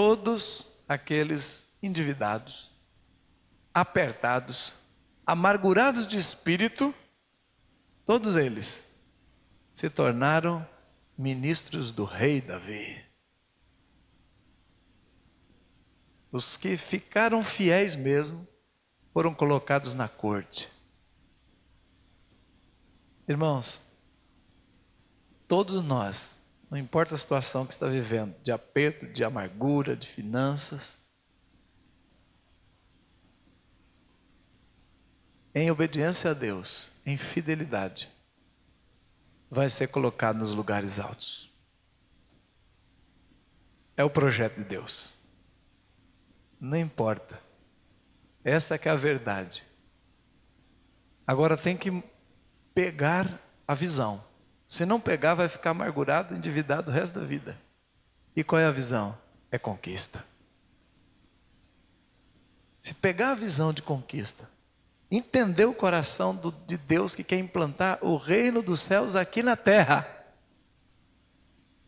todos aqueles endividados, apertados, amargurados de espírito, todos eles se tornaram ministros do rei Davi. Os que ficaram fiéis mesmo foram colocados na corte. Irmãos, todos nós, não importa a situação que está vivendo, de aperto, de amargura, de finanças, em obediência a Deus, em fidelidade, vai ser colocado nos lugares altos. É o projeto de Deus. Não importa. Essa que é a verdade. Agora tem que pegar a visão. Se não pegar, vai ficar amargurado, endividado o resto da vida. E qual é a visão? É conquista. Se pegar a visão de conquista, entender o coração de Deus que quer implantar o reino dos céus aqui na terra.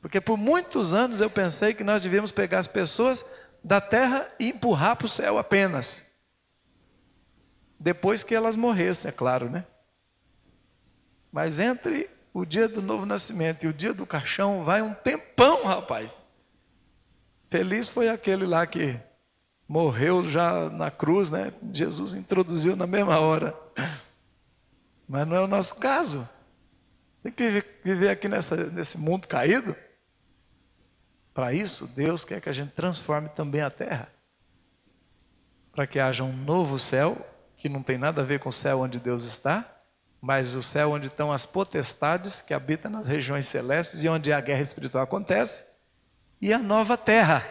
Porque por muitos anos eu pensei que nós devíamos pegar as pessoas da terra e empurrar para o céu apenas. Depois que elas morressem, é claro, né? Mas entre o dia do novo nascimento e o dia do caixão vai um tempão, rapaz. Feliz foi aquele lá que morreu já na cruz, né? Jesus introduziu na mesma hora. Mas não é o nosso caso. Tem que viver aqui nesse mundo caído. Para isso, Deus quer que a gente transforme também a terra. Para que haja um novo céu, que não tem nada a ver com o céu onde Deus está, mas o céu onde estão as potestades que habitam nas regiões celestes e onde a guerra espiritual acontece, e a nova terra,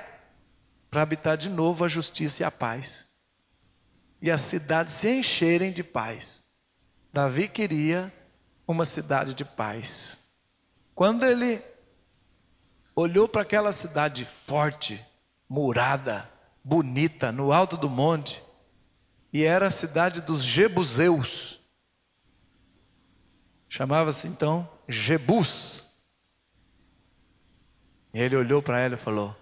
para habitar de novo a justiça e a paz. E as cidades se encherem de paz. Davi queria uma cidade de paz. Quando ele olhou para aquela cidade forte, murada, bonita, no alto do monte, e era a cidade dos Jebuseus. Chamava-se então Jebus. E ele olhou para ela e falou: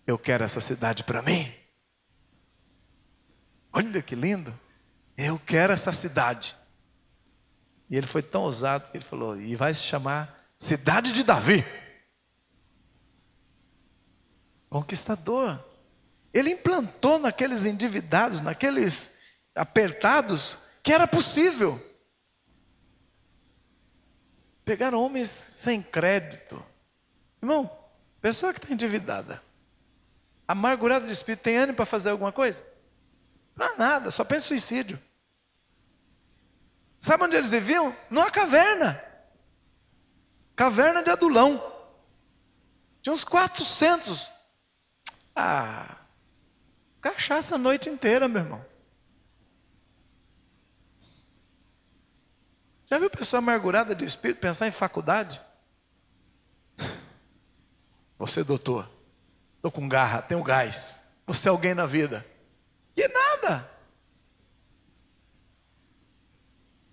eu quero essa cidade para mim. Olha que lindo. Eu quero essa cidade. E ele foi tão ousado que ele falou: e vai se chamar Cidade de Davi. Conquistador. Ele implantou naqueles endividados, naqueles apertados, que era possível. Pegaram homens sem crédito. Irmão, pessoa que está endividada, amargurada de espírito, tem ânimo para fazer alguma coisa? Para nada, só pensa em suicídio. Sabe onde eles viviam? Numa caverna. Caverna de Adulão. Tinha uns 400. Cachaça a noite inteira, meu irmão. Já viu pessoa amargurada de espírito pensar em faculdade? Você, doutor, estou com garra, tenho gás. Você é alguém na vida. E nada.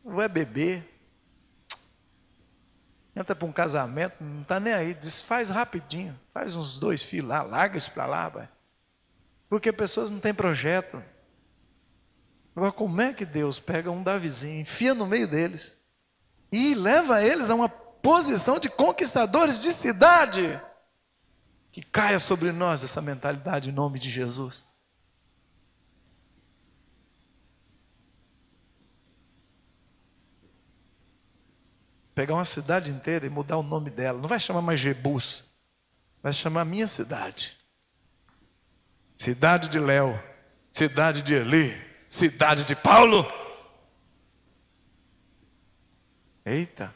Vai beber. Entra para um casamento, não está nem aí. Desfaz rapidinho. Faz uns 2 filhos lá, larga isso para lá, vai. Porque pessoas não têm projeto. Agora, como é que Deus pega um Davizinho, enfia no meio deles e leva eles a uma posição de conquistadores de cidade? Que caia sobre nós essa mentalidade em nome de Jesus. Pegar uma cidade inteira e mudar o nome dela. Não vai chamar mais Jebus. Vai chamar minha cidade. Cidade de Léo. Cidade de Eli. Cidade de Paulo. Eita.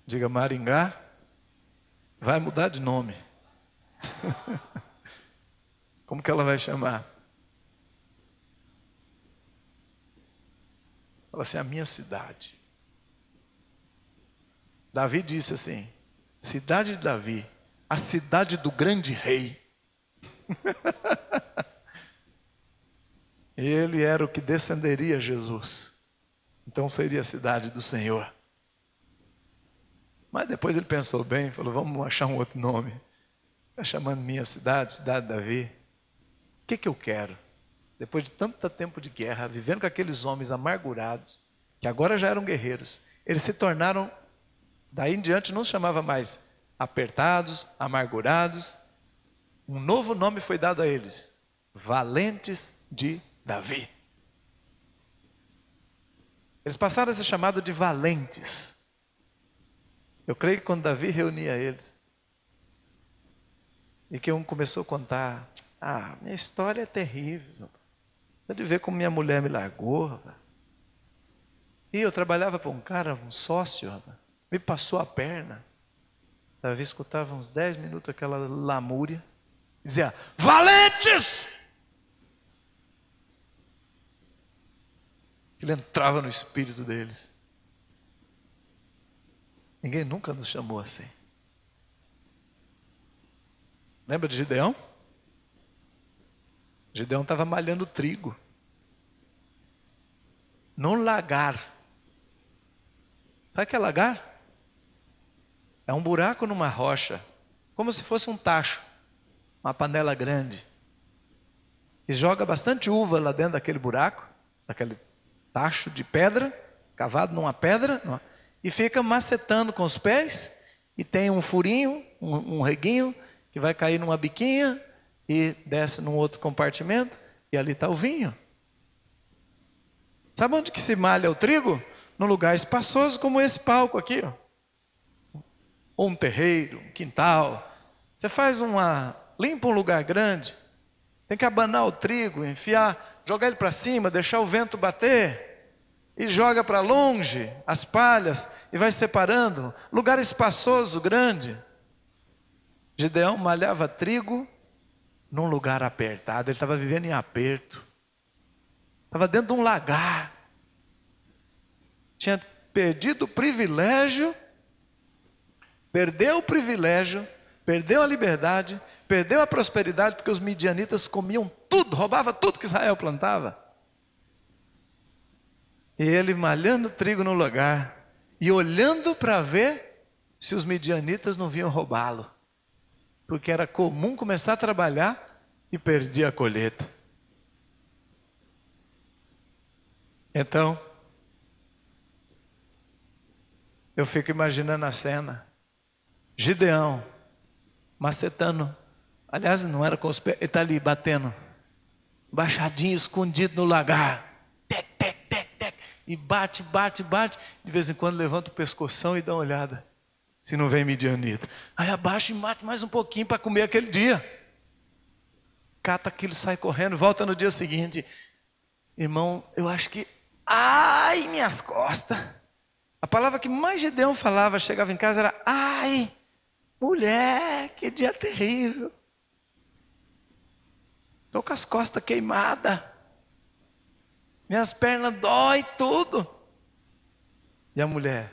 Diga Maringá. Vai mudar de nome. Como que ela vai chamar? Fala assim, a minha cidade. Davi disse assim, cidade de Davi, a cidade do grande rei. Ele era o que descenderia a Jesus. Então seria a cidade do Senhor. Mas depois ele pensou bem, falou, vamos achar um outro nome. Está chamando minha cidade, cidade de Davi. O que eu quero? Depois de tanto tempo de guerra, vivendo com aqueles homens amargurados, que agora já eram guerreiros, eles se tornaram, daí em diante não se chamava mais apertados, amargurados. Um novo nome foi dado a eles: valentes de Davi. Eles passaram a ser chamados de valentes. Eu creio que quando Davi reunia eles, e que um começou a contar: minha história é terrível. Pode ver como minha mulher me largou, rapaz. E eu trabalhava para um cara, um sócio, rapaz, me passou a perna. Davi escutava uns 10 minutos aquela lamúria, dizia: valentes! Ele entrava no espírito deles. Ninguém nunca nos chamou assim. Lembra de Gideão? Gideão estava malhando trigo num lagar. Sabe o que é lagar? É um buraco numa rocha, como se fosse um tacho, uma panela grande. E joga bastante uva lá dentro daquele buraco, daquele tacho de pedra, cavado numa pedra, e fica macetando com os pés, e tem um furinho, um reguinho, que vai cair numa biquinha, e desce num outro compartimento, e ali está o vinho. Sabe onde que se malha o trigo? Num lugar espaçoso como esse palco aqui, ó. Ou um terreiro, um quintal. Você faz limpa um lugar grande, tem que abanar o trigo, enfiar, jogar ele para cima, deixar o vento bater, e joga para longe as palhas, e vai separando, lugar espaçoso, grande. Gideão malhava trigo num lugar apertado, ele estava vivendo em aperto, estava dentro de um lagar, tinha perdido o privilégio, perdeu a liberdade, perdeu a prosperidade, porque os midianitas comiam tudo, roubavam tudo que Israel plantava. E ele malhando trigo no lugar, e olhando para ver se os midianitas não vinham roubá-lo, porque era comum começar a trabalhar e perder a colheita. Então, eu fico imaginando a cena. Gideão, macetando, aliás não era com os pés, ele está ali batendo, baixadinho, escondido no lagar, tec, tec, tec, tec, e bate, de vez em quando levanta o pescoção e dá uma olhada, se não vem midianita, aí abaixa e mate mais um pouquinho para comer aquele dia, cata aquilo, sai correndo, volta no dia seguinte, irmão, eu acho que, ai, minhas costas, a palavra que mais Gideão falava, chegava em casa era, ai, mulher, que dia terrível. Estou com as costas queimadas. Minhas pernas dói tudo. E a mulher,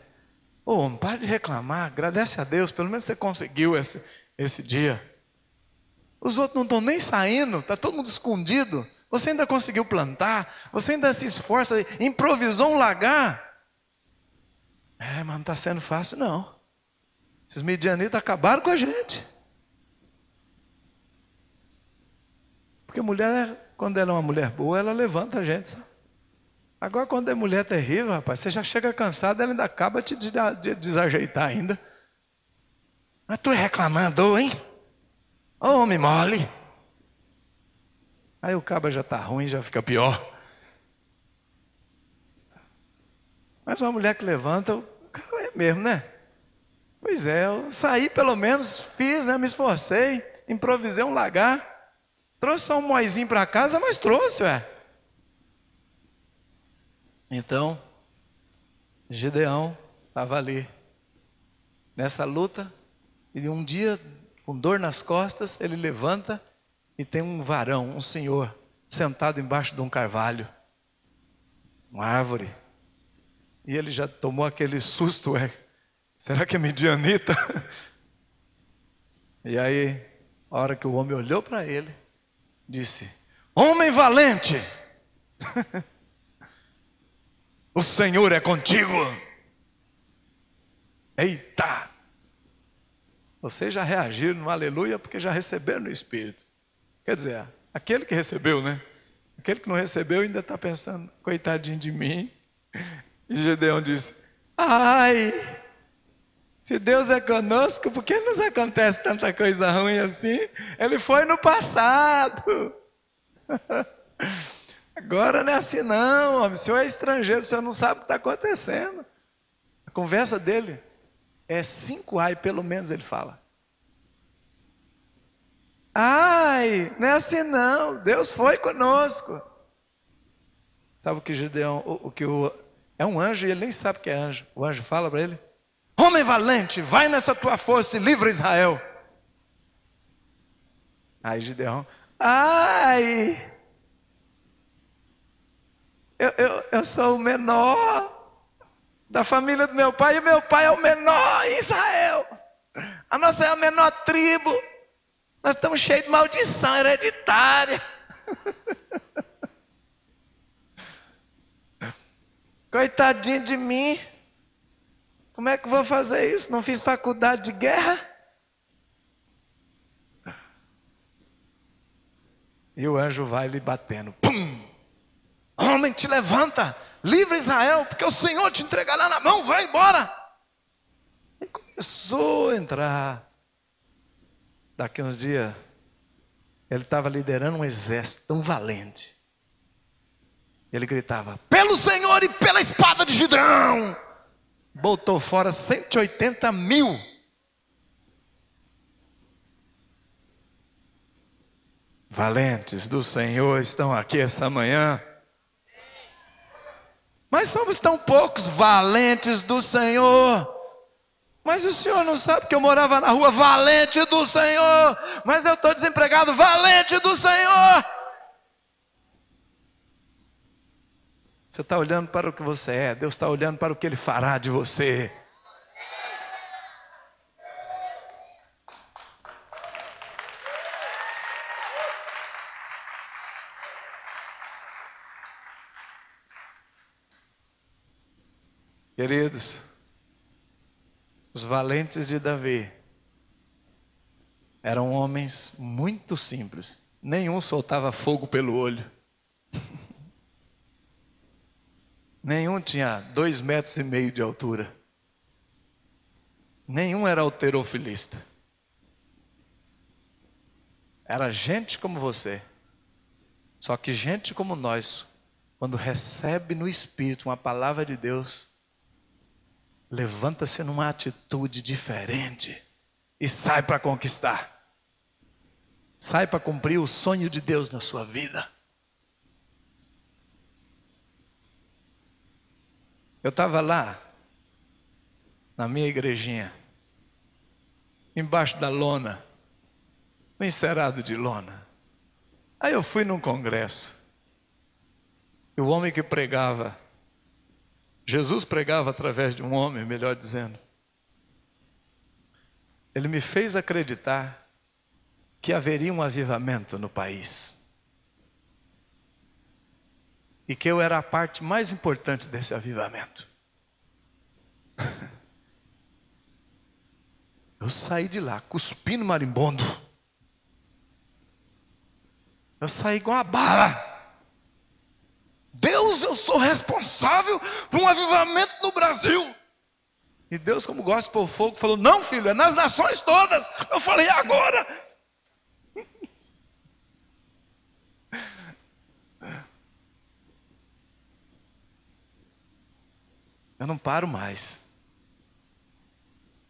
não para de reclamar, agradece a Deus, pelo menos você conseguiu esse dia. Os outros não estão nem saindo, está todo mundo escondido. Você ainda conseguiu plantar, você ainda se esforça, improvisou um lagar. Mas não está sendo fácil não. Esses midianitas acabaram com a gente. Porque mulher, quando ela é uma mulher boa, ela levanta a gente, sabe? Agora quando é mulher terrível, rapaz, você já chega cansado, ela ainda acaba te desajeitar ainda. Mas tu é reclamando, hein? Homem mole. Aí o caba já está ruim, já fica pior. Mas uma mulher que levanta, o cara é mesmo, né? Pois é, eu saí pelo menos, fiz, né? Me esforcei, improvisei um lagar, trouxe só um moizinho para casa, mas trouxe, ué. Então, Gideão estava ali, nessa luta, e um dia, com dor nas costas, ele levanta e tem um varão, um senhor, sentado embaixo de um carvalho, uma árvore, e ele já tomou aquele susto, ué. Será que é midianita? E aí, a hora que o homem olhou para ele, disse: homem valente, o Senhor é contigo. Eita! Vocês já reagiram no aleluia porque já receberam no Espírito. Quer dizer, aquele que recebeu, né? Aquele que não recebeu ainda está pensando, coitadinho de mim. E Gideão disse, ai, se Deus é conosco, por que nos acontece tanta coisa ruim assim? Ele foi no passado. Agora não é assim não, homem. O senhor é estrangeiro, o senhor não sabe o que está acontecendo. A conversa dele é 5 ai, pelo menos ele fala. Ai, não é assim não, Deus foi conosco. Sabe o que Gideão, é um anjo e ele nem sabe que é anjo. O anjo fala para ele, homem valente, vai nessa tua força e livra Israel. Aí Gideão, ai, eu sou o menor da família do meu pai, e meu pai é o menor em Israel. A nossa é a menor tribo. Nós estamos cheios de maldição hereditária. Coitadinho de mim. Como é que eu vou fazer isso? Não fiz faculdade de guerra? E o anjo vai lhe batendo. Pum! Homem, te levanta. Livra Israel, porque o Senhor te entregará na mão. Vai embora. E começou a entrar. Daqui uns dias, ele estava liderando um exército tão valente. Ele gritava, pelo Senhor e pela espada de Gideão. Botou fora 180 mil. Valentes do Senhor estão aqui esta manhã. Mas somos tão poucos valentes do Senhor. Mas o senhor não sabe que eu morava na rua, valente do Senhor. Mas eu estou desempregado, valente do Senhor. Você está olhando para o que você é, Deus está olhando para o que Ele fará de você. Queridos, os valentes de Davi eram homens muito simples. Nenhum soltava fogo pelo olho. Nenhum tinha 2,5 metros de altura. Nenhum era halterofilista. Era gente como você. Só que gente como nós, quando recebe no Espírito uma palavra de Deus, levanta-se numa atitude diferente e sai para conquistar. Sai para cumprir o sonho de Deus na sua vida. Eu estava lá, na minha igrejinha, embaixo da lona, um encerado de lona. Aí eu fui num congresso, e o homem que pregava, Jesus pregava através de um homem, melhor dizendo. Ele me fez acreditar que haveria um avivamento no país. E que eu era a parte mais importante desse avivamento. Eu saí de lá, cuspindo marimbondo. Eu saí igual uma bala. Deus, eu sou responsável por um avivamento no Brasil. E Deus, como gosta de pôr fogo, falou, não filho, é nas nações todas. Eu falei, agora? Eu não paro mais.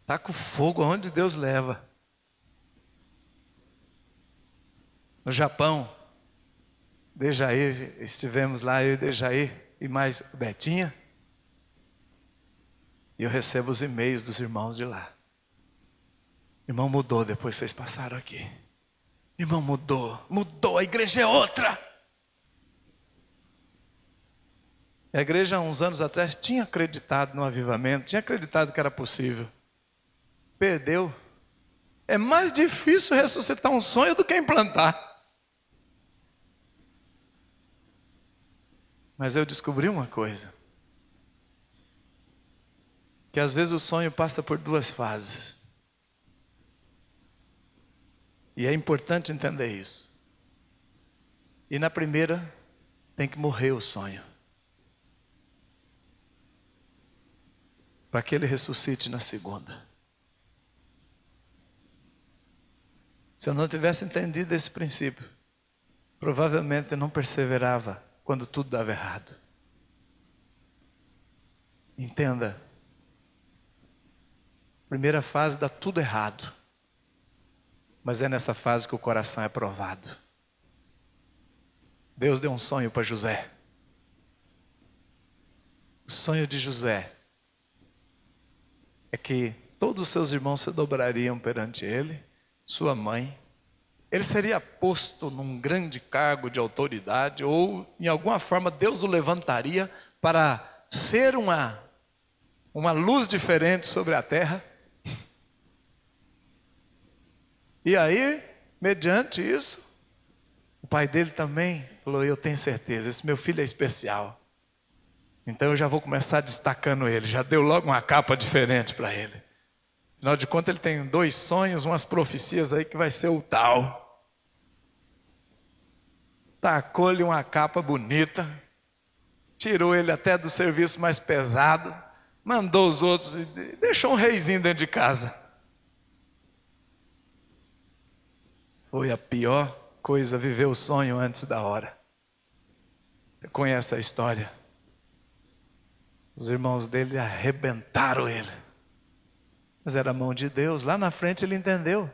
Está com fogo aonde Deus leva. No Japão, Dejaí, estivemos lá, eu e Dejaí e mais Betinha. E eu recebo os e-mails dos irmãos de lá. Irmão, mudou depois que vocês passaram aqui. Irmão, mudou, a igreja é outra. A igreja, há uns anos atrás, tinha acreditado no avivamento, tinha acreditado que era possível. Perdeu. É mais difícil ressuscitar um sonho do que implantar. Mas eu descobri uma coisa. Que às vezes o sonho passa por 2 fases. E é importante entender isso. E na primeira, tem que morrer o sonho, para que ele ressuscite na segunda. Se eu não tivesse entendido esse princípio, provavelmente eu não perseverava quando tudo dava errado. Entenda, primeira fase dá tudo errado, mas é nessa fase que o coração é provado. Deus deu um sonho para José. O sonho de José é que todos os seus irmãos se dobrariam perante ele, sua mãe. Ele seria posto num grande cargo de autoridade, ou em alguma forma Deus o levantaria para ser uma luz diferente sobre a terra. E aí, mediante isso, o pai dele também falou: eu tenho certeza, esse meu filho é especial. Então eu já vou começar destacando ele. Já deu logo uma capa diferente para ele. Afinal de contas, ele tem 2 sonhos, umas profecias aí que vai ser o tal. Tacou-lhe uma capa bonita, tirou ele até do serviço mais pesado, mandou os outros e deixou um reizinho dentro de casa. Foi a pior coisa, viver o sonho antes da hora. Você conhece a história? Os irmãos dele arrebentaram ele. Mas era a mão de Deus. Lá na frente ele entendeu.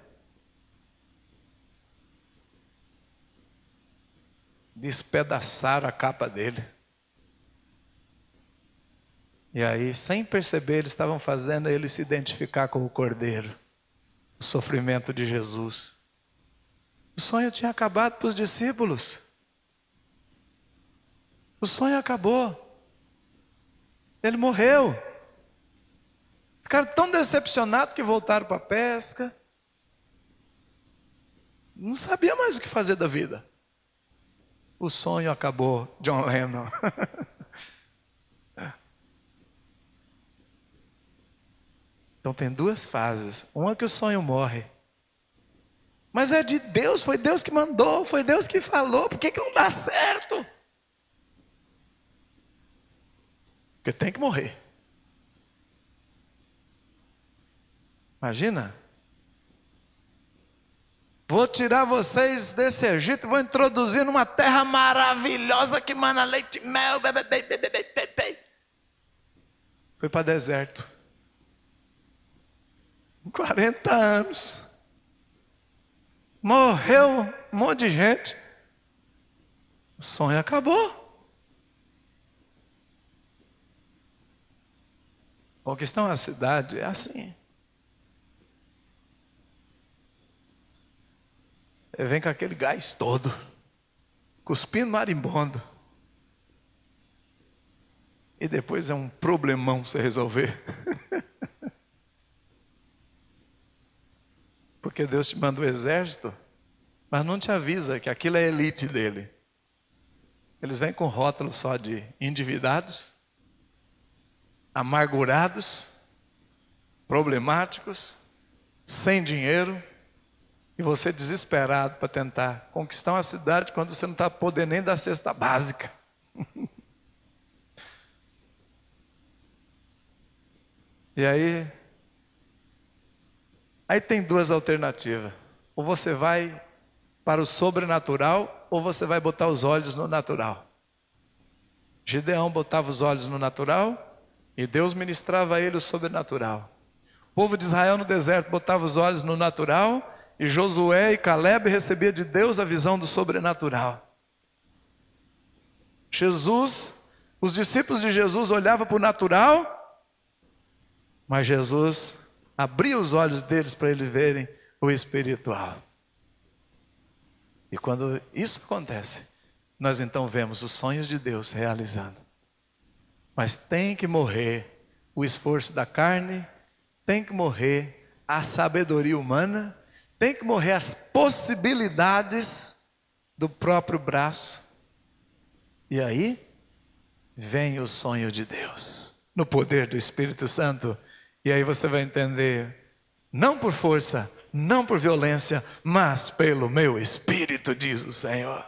Despedaçaram a capa dele. E aí, sem perceber, eles estavam fazendo ele se identificar com o Cordeiro. O sofrimento de Jesus. O sonho tinha acabado para os discípulos. O sonho acabou. Ele morreu. Ficaram tão decepcionados que voltaram para a pesca. Não sabia mais o que fazer da vida. O sonho acabou, John Lennon. Então tem 2 fases. Uma que o sonho morre. Mas é de Deus, foi Deus que mandou, foi Deus que falou. Por que não dá certo? Porque tem que morrer. Imagina. Vou tirar vocês desse Egito, vou introduzir numa terra maravilhosa que mana leite e mel. Foi para deserto. 40 anos. Morreu um monte de gente. O sonho acabou. Conquistar uma cidade é assim. Ele vem com aquele gás todo, cuspindo marimbondo. E depois é um problemão você resolver. Porque Deus te manda o exército, mas não te avisa que aquilo é a elite dele. Eles vêm com rótulo só de endividados, amargurados, problemáticos, sem dinheiro, e você desesperado para tentar conquistar uma cidade quando você não está podendo nem dar cesta básica. E aí tem 2 alternativas. Ou você vai para o sobrenatural, ou você vai botar os olhos no natural. Gideão botava os olhos no natural, e Deus ministrava a ele o sobrenatural. O povo de Israel no deserto botava os olhos no natural, e Josué e Caleb recebiam de Deus a visão do sobrenatural. Os discípulos de Jesus olhavam para o natural, mas Jesus abria os olhos deles para eles verem o espiritual. E quando isso acontece, nós então vemos os sonhos de Deus se realizando. Mas tem que morrer o esforço da carne, tem que morrer a sabedoria humana, tem que morrer as possibilidades do próprio braço. E aí vem o sonho de Deus, no poder do Espírito Santo. E aí você vai entender, não por força, não por violência, mas pelo meu espírito, diz o Senhor.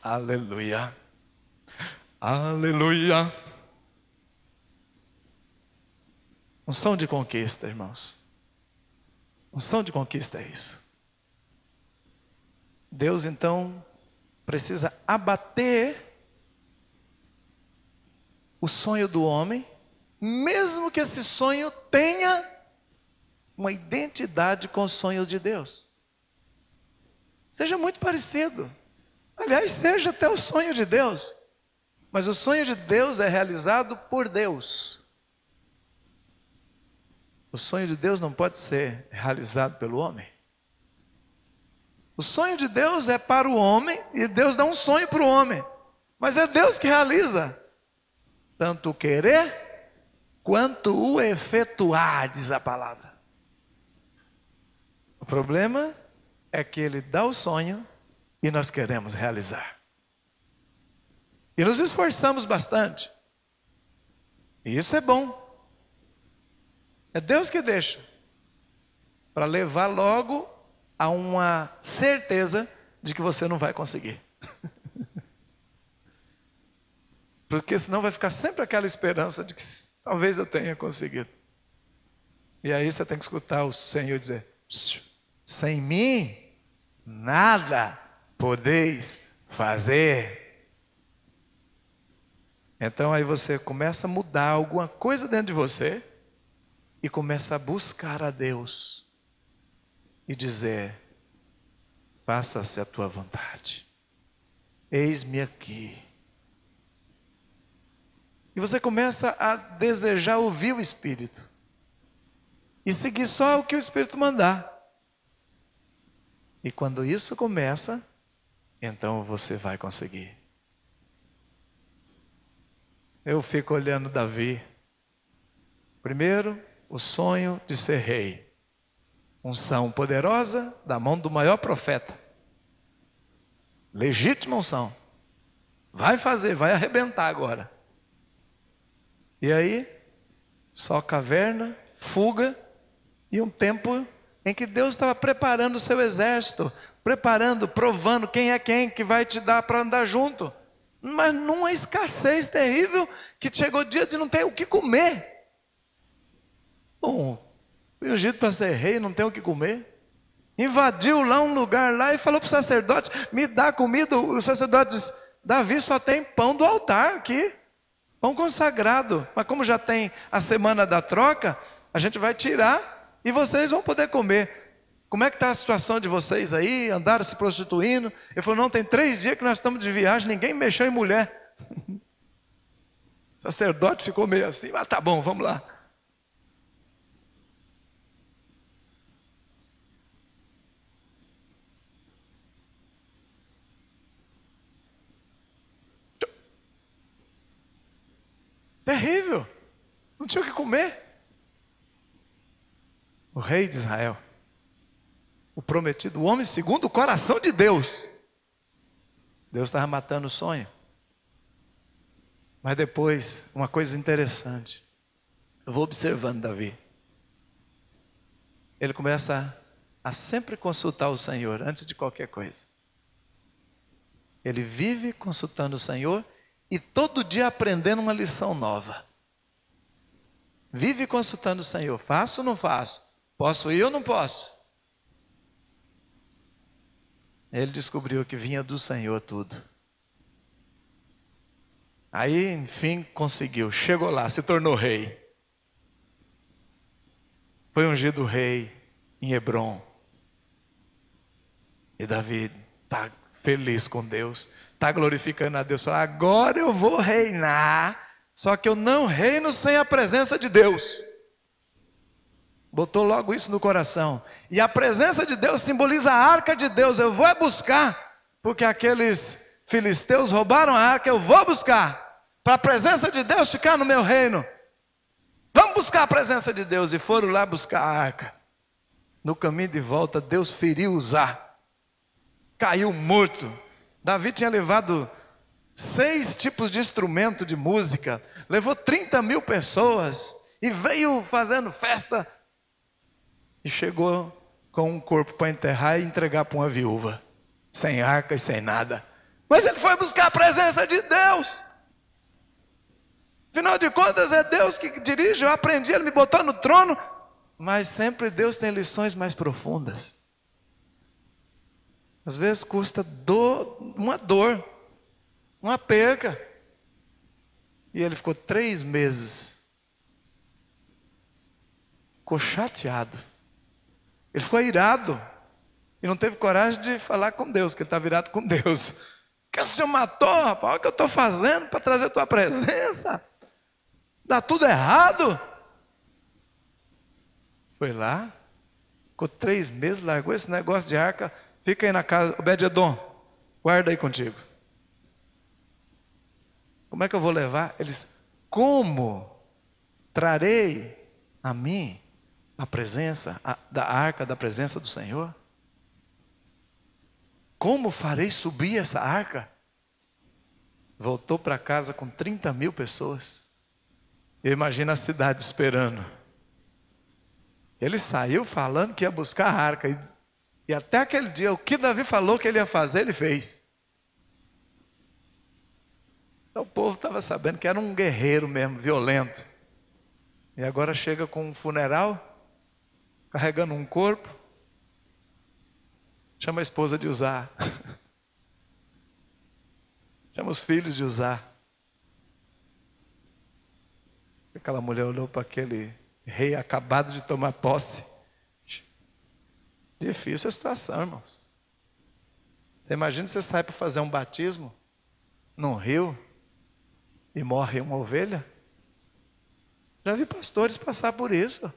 Aleluia. Aleluia. Unção de conquista, irmãos. Unção de conquista é isso. Deus então precisa abater o sonho do homem, mesmo que esse sonho tenha uma identidade com o sonho de Deus. Seja muito parecido. Aliás, seja até o sonho de Deus. Mas o sonho de Deus é realizado por Deus. O sonho de Deus não pode ser realizado pelo homem. O sonho de Deus é para o homem, e Deus dá um sonho para o homem. Mas é Deus que realiza. Tanto o querer, quanto o efetuar, diz a palavra. O problema é que Ele dá o sonho e nós queremos realizar. E nos esforçamos bastante. E isso é bom. É Deus que deixa. Para levar logo a uma certeza de que você não vai conseguir. Porque senão vai ficar sempre aquela esperança de que talvez eu tenha conseguido. E aí você tem que escutar o Senhor dizer: sem mim, nada podeis fazer. Então aí você começa a mudar alguma coisa dentro de você e começa a buscar a Deus e dizer: faça-se a tua vontade, eis-me aqui. E você começa a desejar ouvir o Espírito e seguir só o que o Espírito mandar. E quando isso começa, então você vai conseguir. Eu fico olhando Davi. Primeiro, o sonho de ser rei. Unção poderosa da mão do maior profeta. Legítima unção. Vai fazer, vai arrebentar agora. E aí, só caverna, fuga e um tempo em que Deus estava preparando o seu exército, preparando, provando quem é quem que vai te dar para andar junto. Mas numa escassez terrível que chegou o dia de não ter o que comer. Bom, ungido para ser rei, não tem o que comer. Invadiu lá um lugar lá e falou para o sacerdote: me dá comida. O sacerdote disse: Davi só tem pão do altar aqui, pão consagrado. Mas como já tem a semana da troca, a gente vai tirar e vocês vão poder comer. Como é que está a situação de vocês aí? Andaram se prostituindo? Ele falou: não, tem 3 dias que nós estamos de viagem, ninguém mexeu em mulher. O sacerdote ficou meio assim: mas tá bom, vamos lá. Terrível, não tinha o que comer. O rei de Israel, o prometido, o homem segundo o coração de Deus. Deus estava matando o sonho. Mas depois, uma coisa interessante, eu vou observando Davi. Ele começa a sempre consultar o Senhor antes de qualquer coisa. Ele vive consultando o Senhor e todo dia aprendendo uma lição nova. Vive consultando o Senhor: faço ou não faço? Posso ir ou não posso? Ele descobriu que vinha do Senhor tudo. Aí, enfim, conseguiu. Chegou lá, se tornou rei. Foi ungido rei em Hebrom. E Davi está feliz com Deus, está glorificando a Deus. Fala: agora eu vou reinar, só que eu não reino sem a presença de Deus. Botou logo isso no coração. E a presença de Deus simboliza a arca de Deus. Eu vou buscar, porque aqueles filisteus roubaram a arca. Eu vou buscar, para a presença de Deus ficar no meu reino. Vamos buscar a presença de Deus. E foram lá buscar a arca. No caminho de volta, Deus feriu Uzá, caiu morto. Davi tinha levado 6 tipos de instrumento de música, levou 30.000 pessoas e veio fazendo festa. e chegou com um corpo para enterrar e entregar para uma viúva, sem arca e sem nada. Mas ele foi buscar a presença de Deus. Afinal de contas, é Deus que dirige. Eu aprendi, Ele me botou no trono. Mas sempre Deus tem lições mais profundas. Às vezes custa uma dor, uma perca. E ele ficou 3 meses. Ficou chateado. Ele ficou irado. E não teve coragem de falar com Deus, que ele estava irado com Deus. Que o Senhor matou, rapaz? Olha o que eu estou fazendo para trazer a tua presença. Dá tudo errado. Foi lá, ficou 3 meses, largou esse negócio de arca. Fica aí na casa, Obed-Edom, guarda aí contigo. Como é que eu vou levar? Ele disse, como trarei a mim a presença da arca da presença do Senhor? Como farei subir essa arca? Voltou para casa com 30.000 pessoas. Eu imagino a cidade esperando. Ele saiu falando que ia buscar a arca. E até aquele dia, o que Davi falou que ele ia fazer, ele fez. Então o povo estava sabendo que era um guerreiro mesmo, violento. E agora chega com um funeral, carregando um corpo. Chama a esposa de Uzá. Chama os filhos de Uzá. Aquela mulher olhou para aquele rei acabado de tomar posse. Difícil a situação, irmãos. Você imagina você sai para fazer um batismo num rio e morre uma ovelha? Já vi pastores passar por isso.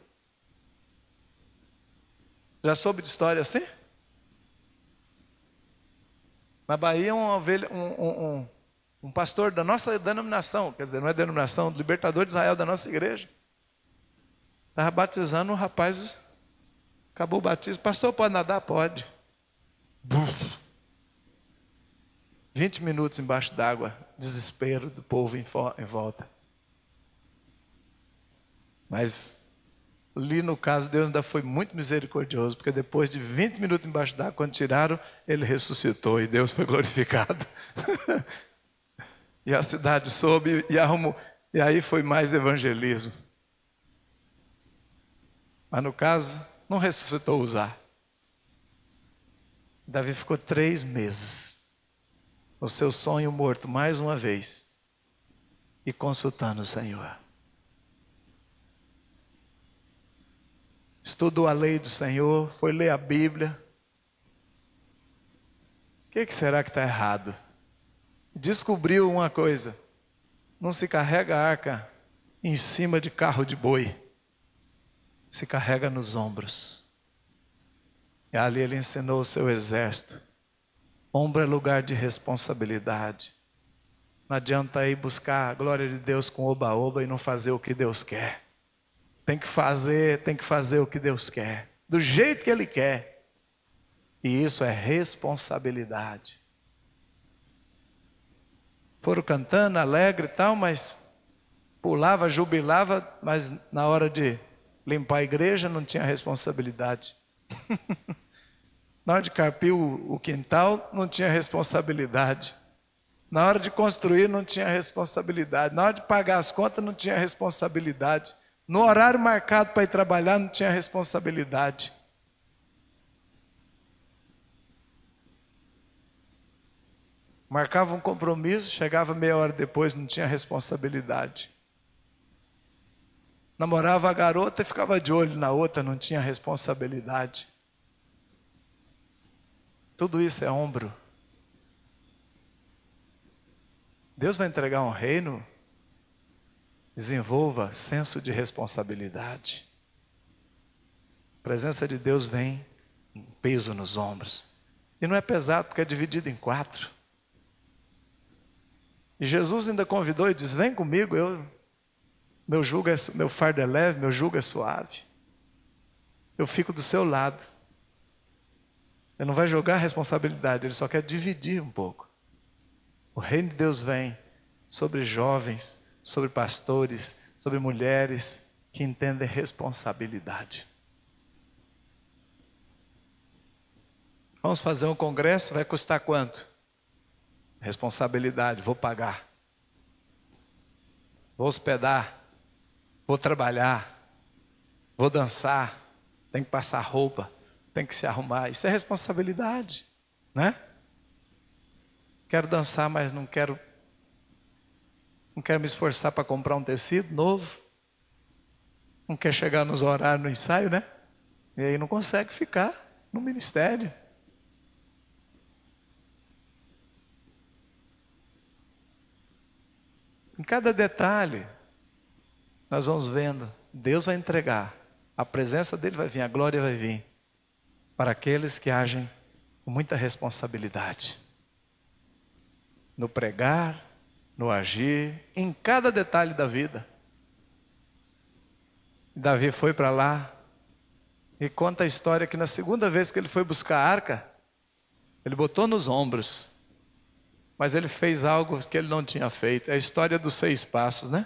Já soube de história assim? Na Bahia, uma ovelha, um pastor da nossa denominação, quer dizer, não é denominação, Libertador de Israel da nossa igreja, estava batizando um rapaz, acabou o batismo. Pastor, pode nadar? Pode. Buf. 20 minutos embaixo d'água, desespero do povo em volta. Mas ali no caso, Deus ainda foi muito misericordioso, porque depois de 20 minutos embaixo d'água, quando tiraram, ele ressuscitou e Deus foi glorificado. E a cidade soube e arrumou, e aí foi mais evangelismo. Mas no caso, não ressuscitou Uzá. Davi ficou 3 meses, o seu sonho morto mais uma vez, e consultando o Senhor. Estudou a lei do Senhor, foi ler a Bíblia. O que será que está errado? Descobriu uma coisa: não se carrega a arca em cima de carro de boi, se carrega nos ombros. E ali ele ensinou o seu exército. Ombro é lugar de responsabilidade. Não adianta ir buscar a glória de Deus com oba-oba e não fazer o que Deus quer. Tem que fazer o que Deus quer, do jeito que Ele quer. E isso é responsabilidade. Foram cantando, alegre e tal, mas pulava, jubilava, mas na hora de limpar a igreja não tinha responsabilidade. Na hora de carpir o quintal não tinha responsabilidade. Na hora de construir não tinha responsabilidade. Na hora de pagar as contas não tinha responsabilidade. No horário marcado para ir trabalhar não tinha responsabilidade. Marcava um compromisso, chegava meia hora depois, não tinha responsabilidade. Namorava a garota e ficava de olho na outra, não tinha responsabilidade. Tudo isso é ombro. Deus vai entregar um reino. Desenvolva senso de responsabilidade. A presença de Deus vem em peso nos ombros. E não é pesado porque é dividido em 4. E Jesus ainda convidou e diz: vem comigo, meu fardo é leve, meu jugo é suave. Eu fico do seu lado. Ele não vai jogar a responsabilidade, ele só quer dividir um pouco. O reino de Deus vem sobre jovens, sobre pastores, sobre mulheres que entendem responsabilidade. Vamos fazer um congresso, vai custar quanto? Responsabilidade, vou pagar. Vou hospedar, vou trabalhar, vou dançar, tem que passar roupa, tem que se arrumar. Isso é responsabilidade, né? Quero dançar, mas não quero me esforçar para comprar um tecido novo. Não quer chegar nos horários no ensaio, né? E aí não consegue ficar no ministério. Em cada detalhe, nós vamos vendo, Deus vai entregar, a presença dele vai vir, a glória vai vir, para aqueles que agem com muita responsabilidade. No pregar, no agir, em cada detalhe da vida. Davi foi para lá e conta a história que na segunda vez que ele foi buscar a arca, ele botou nos ombros. Mas ele fez algo que ele não tinha feito. É a história dos 6 passos, né?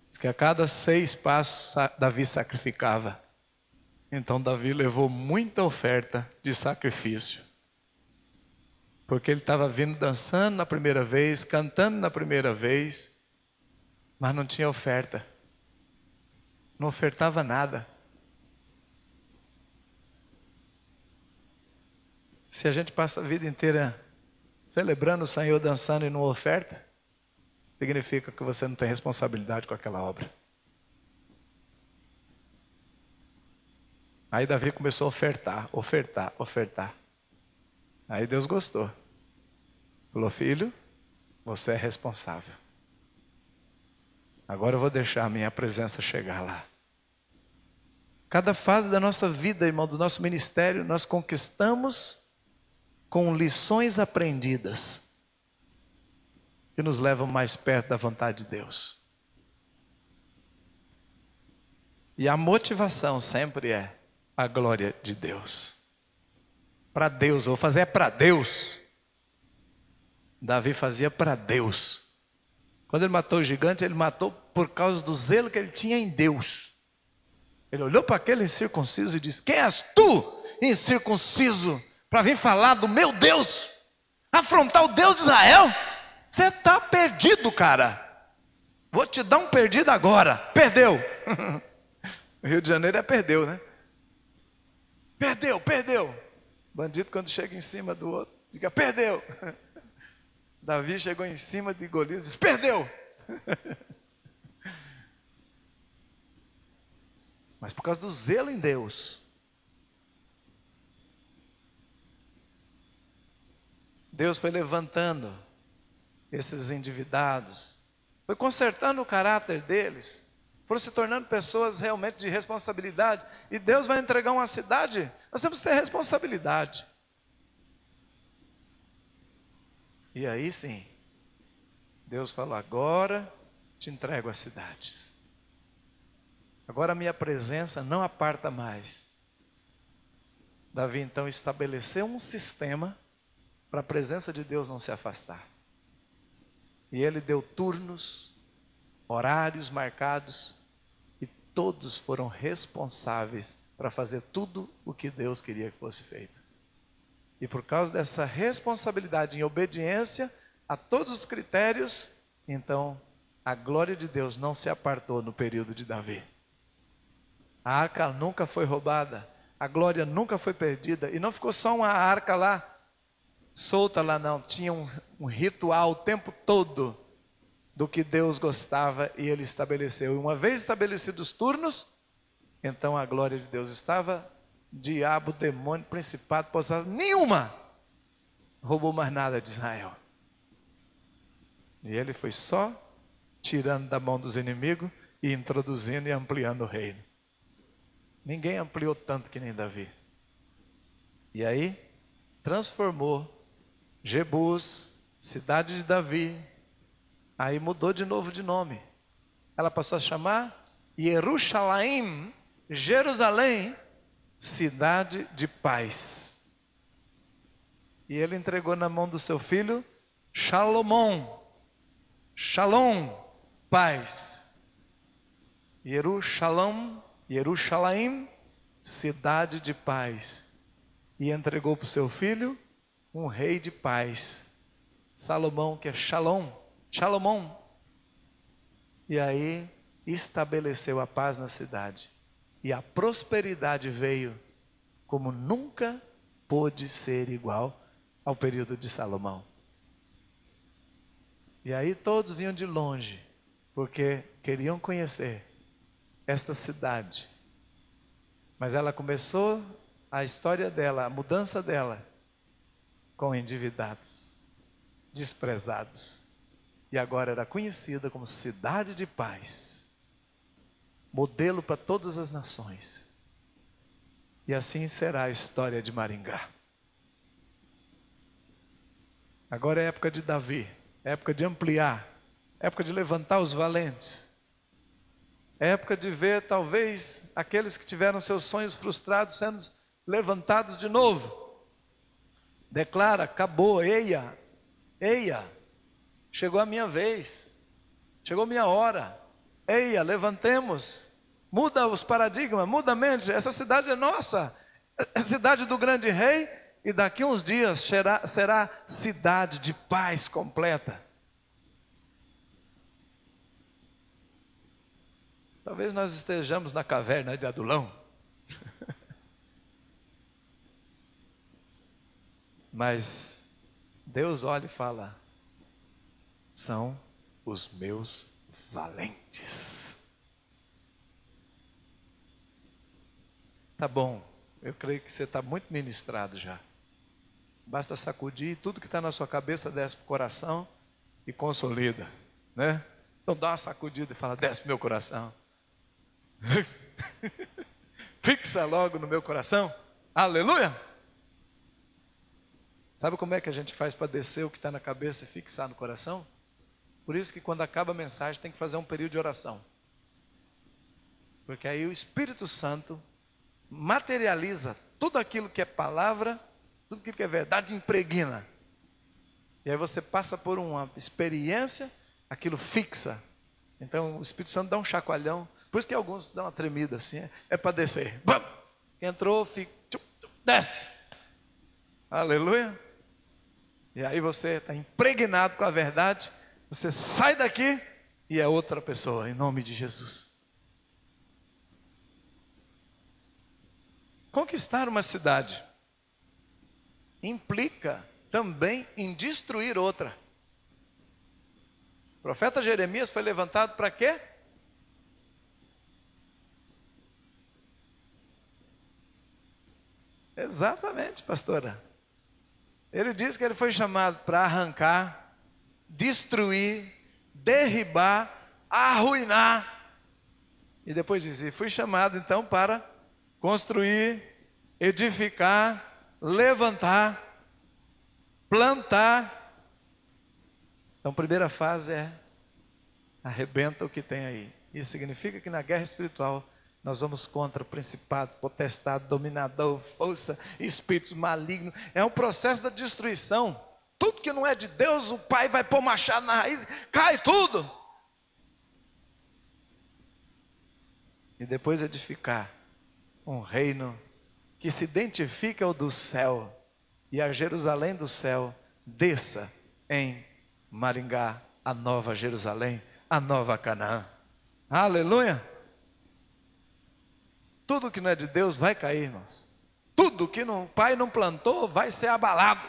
Diz que a cada 6 passos Davi sacrificava. Então Davi levou muita oferta de sacrifício. Porque ele estava vindo dançando na primeira vez, cantando na primeira vez, mas não tinha oferta. Não ofertava nada. Se a gente passa a vida inteira celebrando o Senhor, dançando e não oferta, significa que você não tem responsabilidade com aquela obra. Aí Davi começou a ofertar. Aí Deus gostou. Falou: filho, você é responsável. Agora eu vou deixar a minha presença chegar lá. Cada fase da nossa vida, irmão, do nosso ministério, nós conquistamos com lições aprendidas que nos levam mais perto da vontade de Deus. E a motivação sempre é a glória de Deus. Para Deus, eu vou fazer para Deus. Davi fazia para Deus. Quando ele matou o gigante, ele matou por causa do zelo que ele tinha em Deus. Ele olhou para aquele incircunciso e disse: quem és tu, incircunciso, para vir falar do meu Deus, afrontar o Deus de Israel? Você está perdido, cara. Vou te dar um perdido agora. Perdeu. O Rio de Janeiro é perdeu, né? Perdeu. Bandido, quando chega em cima do outro, diga: perdeu. Davi chegou em cima de Golias e disse: perdeu. Mas por causa do zelo em Deus, Deus foi levantando esses endividados, foi consertando o caráter deles, foram se tornando pessoas realmente de responsabilidade. E Deus vai entregar uma cidade, nós temos que ter responsabilidade. E aí sim, Deus falou: agora te entrego as cidades. Agora a minha presença não aparta mais. Davi então estabeleceu um sistema para a presença de Deus não se afastar. E ele deu turnos, horários marcados, e todos foram responsáveis para fazer tudo o que Deus queria que fosse feito. E por causa dessa responsabilidade em obediência a todos os critérios, então a glória de Deus não se apartou no período de Davi. A arca nunca foi roubada, a glória nunca foi perdida, e não ficou só uma arca lá, solta lá, não. Tinha um ritual o tempo todo do que Deus gostava e ele estabeleceu. E uma vez estabelecidos os turnos, então a glória de Deus estava. Diabo, demônio, principado, potestade, nenhuma roubou mais nada de Israel. E ele foi só tirando da mão dos inimigos e introduzindo e ampliando o reino. Ninguém ampliou tanto que nem Davi. E aí transformou Jebus, cidade de Davi. Aí mudou de novo de nome. Ela passou a chamar Jerusalém, Jerusalém, cidade de paz. E ele entregou na mão do seu filho Salomão. Shalom, paz. Jerusalém, cidade de paz. e entregou para o seu filho um rei de paz, Salomão, que é Shalom, Shalomão. E aí estabeleceu a paz na cidade. E a prosperidade veio como nunca pôde ser igual ao período de Salomão. E aí todos vinham de longe, porque queriam conhecer esta cidade. Mas ela começou a história dela, a mudança dela, com endividados, desprezados. E agora era conhecida como cidade de paz, modelo para todas as nações. E assim será a história de Maringá. Agora é época de Davi, é época de ampliar, é época de levantar os valentes. É época de ver talvez aqueles que tiveram seus sonhos frustrados sendo levantados de novo. Declara, acabou, eia, chegou a minha vez, chegou a minha hora, eia, levantemos, muda os paradigmas, muda a mente, essa cidade é nossa, é cidade do grande rei, e daqui uns dias será cidade de paz completa. Talvez nós estejamos na caverna de Adulão, mas Deus olha e fala, são os meus valentes. Tá bom, eu creio que você está muito ministrado já. Basta sacudir, tudo que está na sua cabeça desce para o coração e consolida, né? Então dá uma sacudida e fala, desce para o meu coração. Fixa logo no meu coração. Aleluia! Sabe como é que a gente faz para descer o que está na cabeça e fixar no coração? Por isso que quando acaba a mensagem tem que fazer um período de oração. Porque aí o Espírito Santo materializa tudo aquilo que é palavra, tudo aquilo que é verdade, impregna. E aí você passa por uma experiência, aquilo fixa. Então o Espírito Santo dá um chacoalhão. Por isso que alguns dão uma tremida assim, é para descer. Bum! Entrou, fica, desce. Aleluia. E aí você está impregnado com a verdade, você sai daqui e é outra pessoa, em nome de Jesus. Conquistar uma cidade implica também em destruir outra. O profeta Jeremias foi levantado para quê? Exatamente, pastora. Ele diz que ele foi chamado para arrancar, destruir, derribar, arruinar. E depois diz, e fui chamado então para construir, edificar, levantar, plantar. Então a primeira fase é arrebenta o que tem aí. Isso significa que na guerra espiritual nós vamos contra principados, potestades, dominador, força, espíritos malignos. É um processo da destruição. Tudo que não é de Deus, o Pai vai pôr machado na raiz, cai tudo. E depois edificar um reino que se identifica ao do céu. E a Jerusalém do céu desça em Maringá, a nova Jerusalém, a nova Canaã. Aleluia! Tudo que não é de Deus vai cair, irmãos. Tudo que o Pai não plantou vai ser abalado.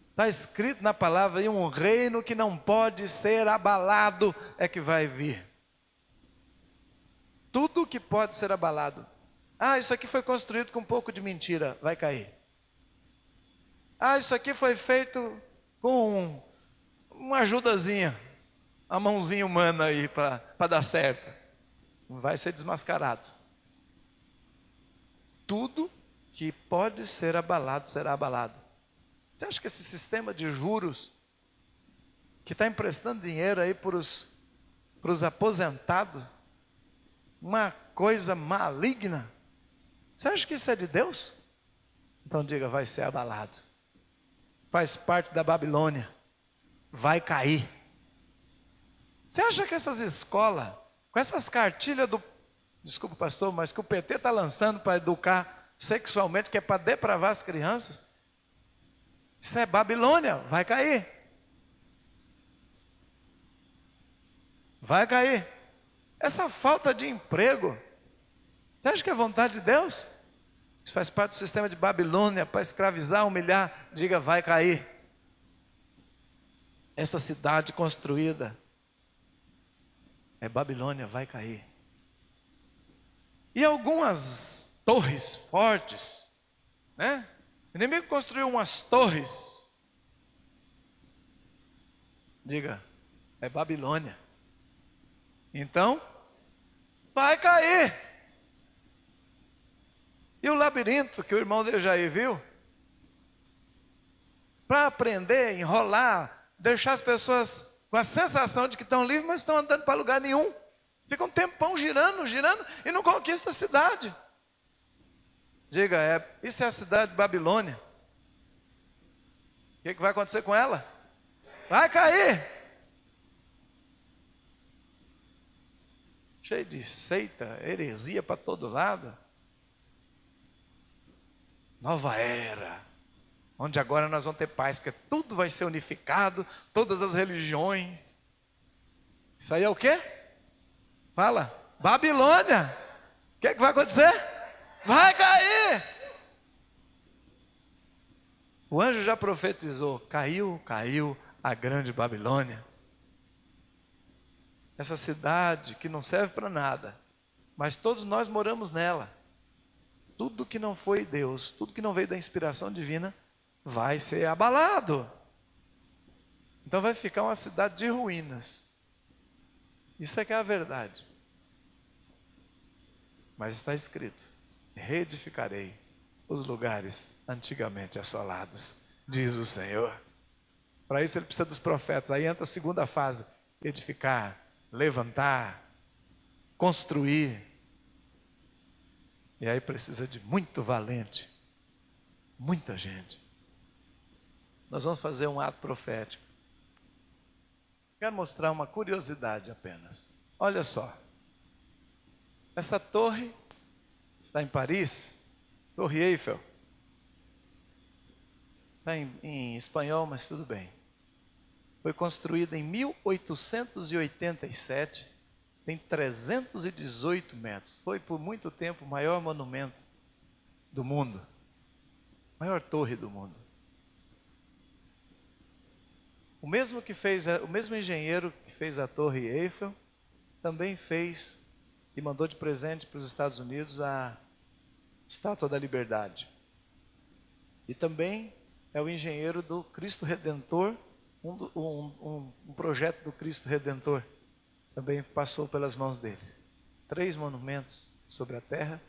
Está escrito na palavra aí, um reino que não pode ser abalado é que vai vir. Tudo que pode ser abalado. Ah, isso aqui foi construído com um pouco de mentira, vai cair. Ah, isso aqui foi feito com uma ajudazinha, a mãozinha humana aí para dar certo. Vai ser desmascarado. Tudo que pode ser abalado, será abalado. Você acha que esse sistema de juros, que está emprestando dinheiro aí para os aposentados, uma coisa maligna, você acha que isso é de Deus? Então diga, vai ser abalado. Faz parte da Babilônia, vai cair. Você acha que essas escolas, com essas cartilhas desculpa pastor, mas que o PT está lançando para educar sexualmente, que é para depravar as crianças. Isso é Babilônia, vai cair. Vai cair. Essa falta de emprego, você acha que é vontade de Deus? Isso faz parte do sistema de Babilônia, para escravizar, humilhar. Diga, vai cair. Essa cidade construída é Babilônia, vai cair. E algumas torres fortes, né? O inimigo construiu umas torres. Diga, é Babilônia. Então, vai cair. E o labirinto que o irmão Dejaí viu, para aprender, enrolar, deixar as pessoas com a sensação de que estão livres, mas estão andando para lugar nenhum. Fica um tempão girando, girando e não conquista a cidade. Diga, isso é a cidade de Babilônia. O que vai acontecer com ela? Vai cair. Cheio de seita, heresia para todo lado. Nova era, onde agora nós vamos ter paz, porque tudo vai ser unificado, todas as religiões. Isso aí é o quê? Fala, Babilônia. O que vai acontecer? Vai cair. O anjo já profetizou, caiu a grande Babilônia. Essa cidade que não serve para nada, mas todos nós moramos nela. Tudo que não foi Deus, tudo que não veio da inspiração divina, vai ser abalado. Então vai ficar uma cidade de ruínas. Isso é que é a verdade. Mas está escrito, reedificarei os lugares antigamente assolados, diz o Senhor. Para isso ele precisa dos profetas. Aí entra a segunda fase, edificar, levantar, construir. E aí precisa de muito valente, muita gente. Nós vamos fazer um ato profético. Quero mostrar uma curiosidade apenas. Olha só. Essa torre está em Paris, Torre Eiffel. Está em espanhol, mas tudo bem. Foi construída em 1887, tem 318 metros. Foi por muito tempo o maior monumento do mundo, maior torre do mundo. O mesmo engenheiro que fez a Torre Eiffel, também fez e mandou de presente para os Estados Unidos a Estátua da Liberdade. E também é o engenheiro do Cristo Redentor, um projeto do Cristo Redentor, também passou pelas mãos dele. 3 monumentos sobre a terra,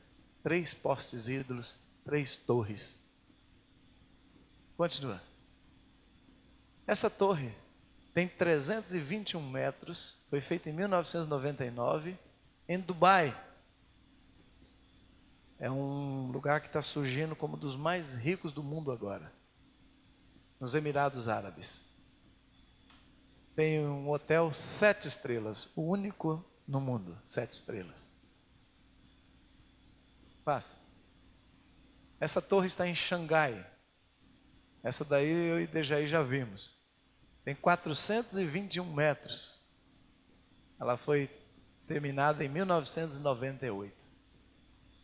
3 postes ídolos, 3 torres. Continua. Essa torre tem 321 metros, foi feita em 1999, em Dubai. É um lugar que está surgindo como dos mais ricos do mundo agora, nos Emirados Árabes. Tem um hotel 7 estrelas, o único no mundo, 7 estrelas. Passa. Essa torre está em Xangai. Essa daí eu e Dejaí já vimos. Tem 421 metros. Ela foi terminada em 1998.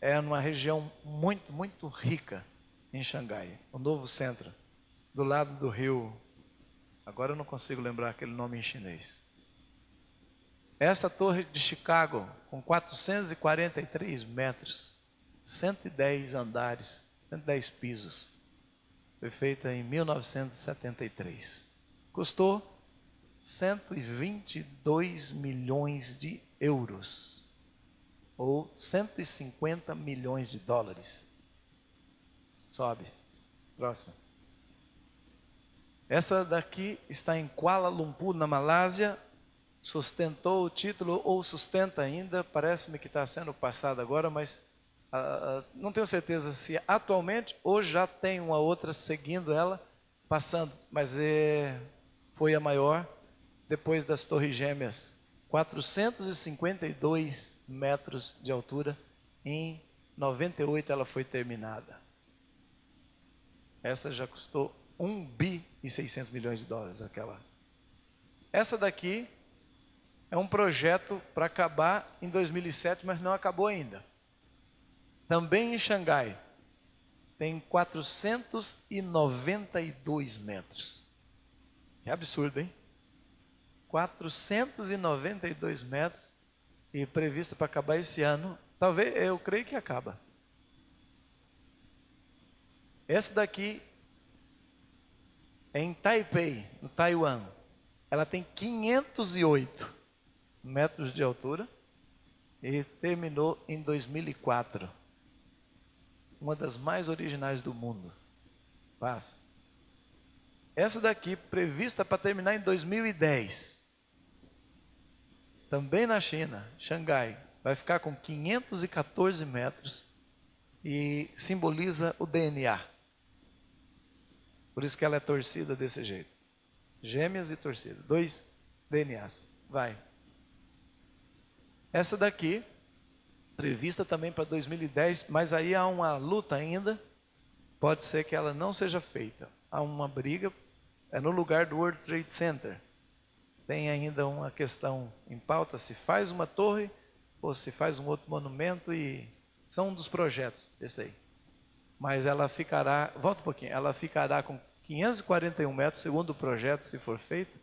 É numa região muito, muito rica em Xangai. O novo centro, do lado do rio. Agora eu não consigo lembrar aquele nome em chinês. Essa torre de Chicago, com 443 metros, 110 andares, 110 pisos, foi feita em 1973. Custou 122 milhões de euros, ou 150 milhões de dólares. Sobe. Próxima. Essa daqui está em Kuala Lumpur, na Malásia, sustentou o título, ou sustenta ainda, parece-me que está sendo passado agora, mas não tenho certeza se atualmente ou já tem uma outra seguindo ela, passando, mas foi a maior, depois das Torres Gêmeas, 452 metros de altura em 98 ela foi terminada. Essa já custou 1 bi e 600 milhões de dólares, aquela. Essa daqui é um projeto para acabar em 2007, mas não acabou ainda. Também em Xangai. Tem 492 metros. É absurdo, hein? 492 metros e prevista para acabar esse ano. Talvez, eu creio que acaba. Essa daqui é em Taipei, no Taiwan. Ela tem 508 metros de altura e terminou em 2004. Uma das mais originais do mundo. Passa. Essa daqui, prevista para terminar em 2010. Também na China, Xangai. Vai ficar com 514 metros e simboliza o DNA. Por isso que ela é torcida desse jeito. Gêmeas e torcida. 2 DNAs. Vai. Essa daqui, prevista também para 2010, mas aí há uma luta ainda. Pode ser que ela não seja feita. Há uma briga, é no lugar do World Trade Center. Tem ainda uma questão em pauta, se faz uma torre ou se faz um outro monumento, e são um dos projetos, esse aí. Mas ela ficará, volta um pouquinho, ela ficará com 541 metros, segundo o projeto, se for feito,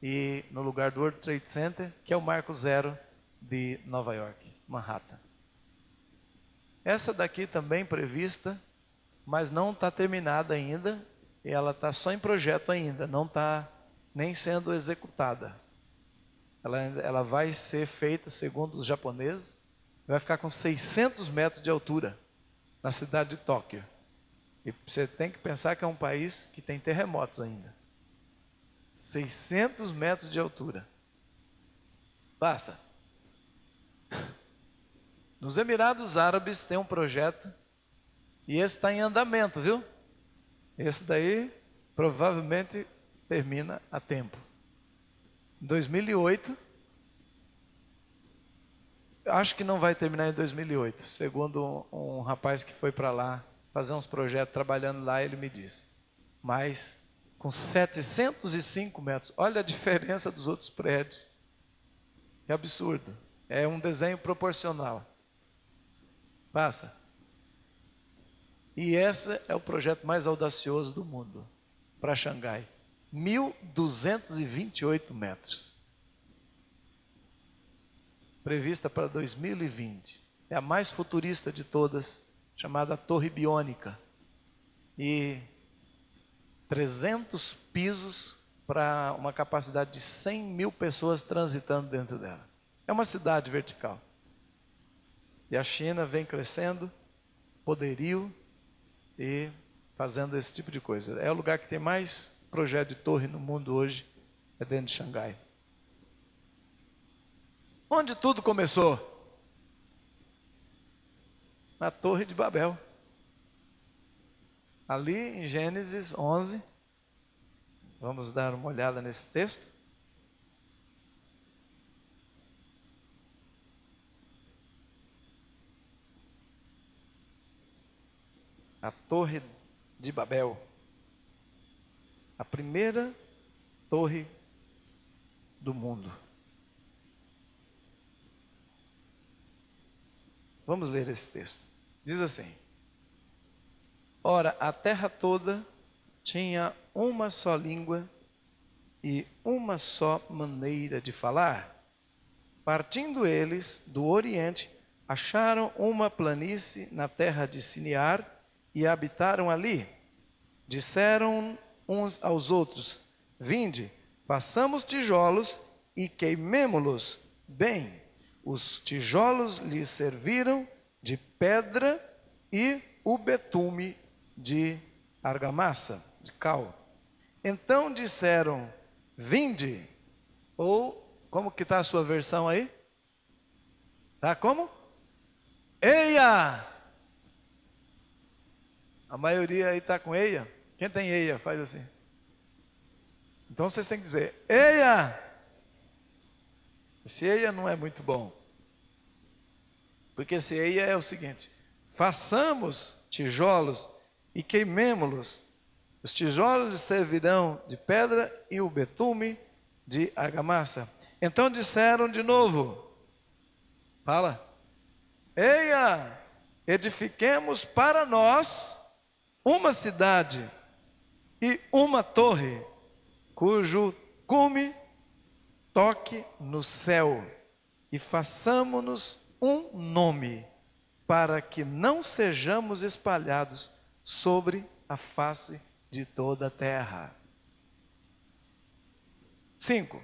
e no lugar do World Trade Center, que é o marco zero de Nova York, Manhattan. Essa daqui também prevista, mas não está terminada ainda, e ela está só em projeto ainda, não está nem sendo executada. Ela vai ser feita, segundo os japoneses, vai ficar com 600 metros de altura, na cidade de Tóquio. E você tem que pensar que é um país que tem terremotos ainda. 600 metros de altura. Passa. Nos Emirados Árabes tem um projeto, e esse está em andamento, viu? Esse daí provavelmente termina a tempo. Em 2008, acho que não vai terminar em 2008, segundo um rapaz que foi para lá fazer uns projetos trabalhando lá, ele me disse. Mas com 705 metros, olha a diferença dos outros prédios. É absurdo. É um desenho proporcional. Passa. E esse é o projeto mais audacioso do mundo, para Xangai. 1.228 metros. Prevista para 2020. É a mais futurista de todas, chamada Torre Biônica. E 300 pisos para uma capacidade de 100 mil pessoas transitando dentro dela. É uma cidade vertical. E a China vem crescendo, poderio e fazendo esse tipo de coisa. É o lugar que tem mais projeto de torre no mundo hoje, é dentro de Xangai. Onde tudo começou? Na Torre de Babel. Ali em Gênesis 11, vamos dar uma olhada nesse texto. A Torre de Babel. A primeira torre do mundo. Vamos ler esse texto. Diz assim: ora, a terra toda tinha uma só língua e uma só maneira de falar. Partindo eles do Oriente, acharam uma planície na terra de Sinear e habitaram ali. Disseram uns aos outros: vinde, façamos tijolos e queimemo-los bem. Os tijolos lhes serviram de pedra e o betume de argamassa, de cal. Então disseram: vinde, ou como que está a sua versão aí? Tá como? Eia! A maioria aí está com eia. Quem tem eia, faz assim. Então vocês têm que dizer: eia! Esse eia não é muito bom. Porque esse eia é o seguinte: façamos tijolos e queimemo-los. Os tijolos servirão de pedra e o betume de argamassa. Então disseram de novo, fala, eia, edifiquemos para nós uma cidade e uma torre, cujo cume toque no céu, e façamo-nos um nome, para que não sejamos espalhados sobre a face de toda a terra. 5.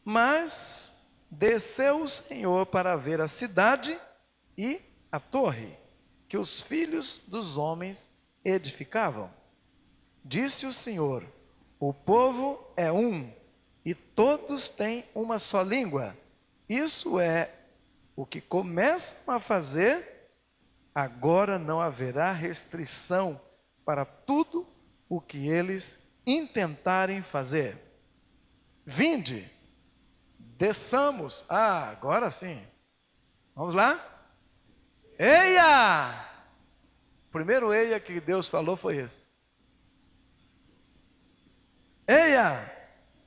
Mas desceu o Senhor para ver a cidade e a torre, que os filhos dos homens edificavam. Disse o Senhor, o povo é um, e todos têm uma só língua. Isso é o que começam a fazer, agora não haverá restrição para tudo o que eles intentarem fazer. Vinde, desçamos. Agora sim. Vamos lá? Eia! O primeiro eia que Deus falou foi esse. Eia!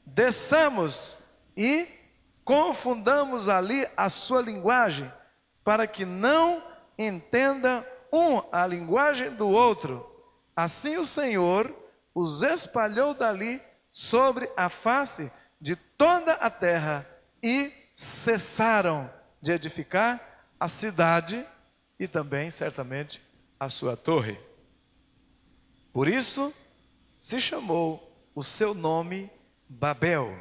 Desçamos e confundamos ali a sua linguagem, para que não entenda um a linguagem do outro. Assim o Senhor os espalhou dali sobre a face de toda a terra e cessaram de edificar a cidade e também, certamente, a sua torre. Por isso se chamou o seu nome Babel,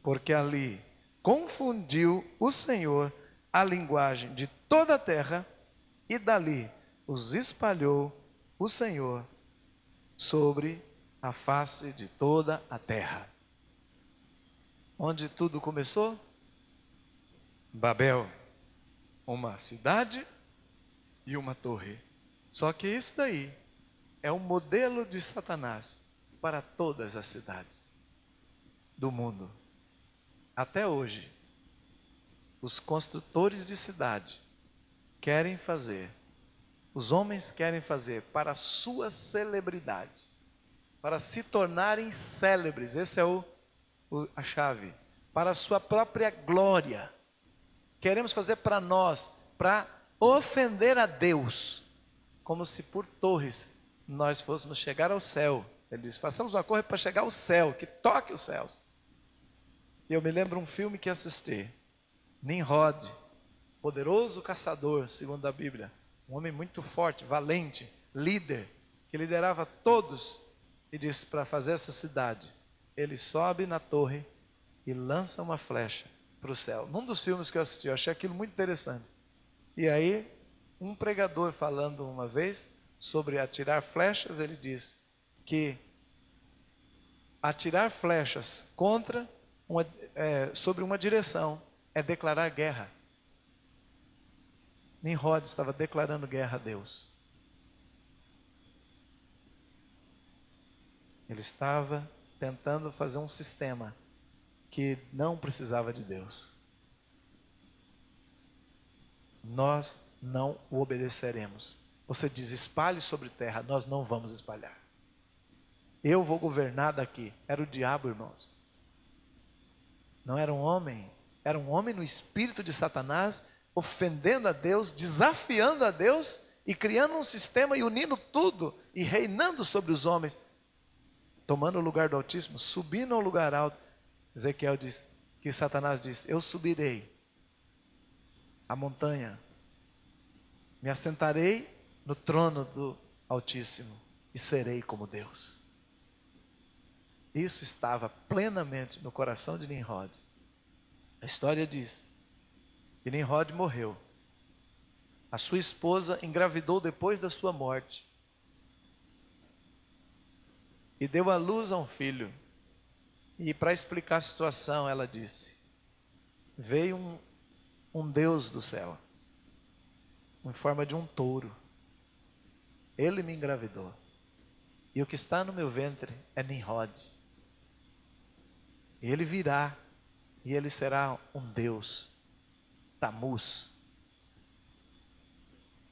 porque ali confundiu o Senhor a linguagem de toda a terra e dali os espalhou o Senhor sobre a face de toda a terra. Onde tudo começou? Babel, uma cidade e uma torre. Só que isso daí é um modelo de Satanás para todas as cidades do mundo. Até hoje, os construtores de cidade querem fazer, os homens querem fazer para a sua celebridade, para se tornarem célebres, esse é a chave, para a sua própria glória. Queremos fazer para nós, para ofender a Deus, como se por torres nós fôssemos chegar ao céu. Ele diz, façamos uma corrida para chegar ao céu, que toque os céus. E eu me lembro um filme que assisti, Nimrod, poderoso caçador, segundo a Bíblia, um homem muito forte, valente, líder, que liderava todos, e disse para fazer essa cidade, ele sobe na torre e lança uma flecha para o céu. Num dos filmes que eu assisti, eu achei aquilo muito interessante. E aí, um pregador falando uma vez sobre atirar flechas, ele disse que atirar flechas contra sobre uma direção é declarar guerra. Nimrod estava declarando guerra a Deus. Ele estava tentando fazer um sistema que não precisava de Deus. Nós não o obedeceremos. Você diz, espalhe sobre terra, nós não vamos espalhar. Eu vou governar daqui. Era o diabo, irmãos. Não era um homem no espírito de Satanás, ofendendo a Deus, desafiando a Deus e criando um sistema e unindo tudo e reinando sobre os homens, tomando o lugar do Altíssimo, subindo ao lugar alto. Ezequiel diz que Satanás diz, eu subirei a montanha, me assentarei no trono do Altíssimo e serei como Deus. Isso estava plenamente no coração de Nimrod. A história diz que Nimrod morreu. A sua esposa engravidou depois da sua morte e deu à luz a um filho. E para explicar a situação, ela disse, veio um Deus do céu, em forma de um touro. Ele me engravidou. E o que está no meu ventre é Nimrod. E ele virá, e ele será um Deus, Tamuz.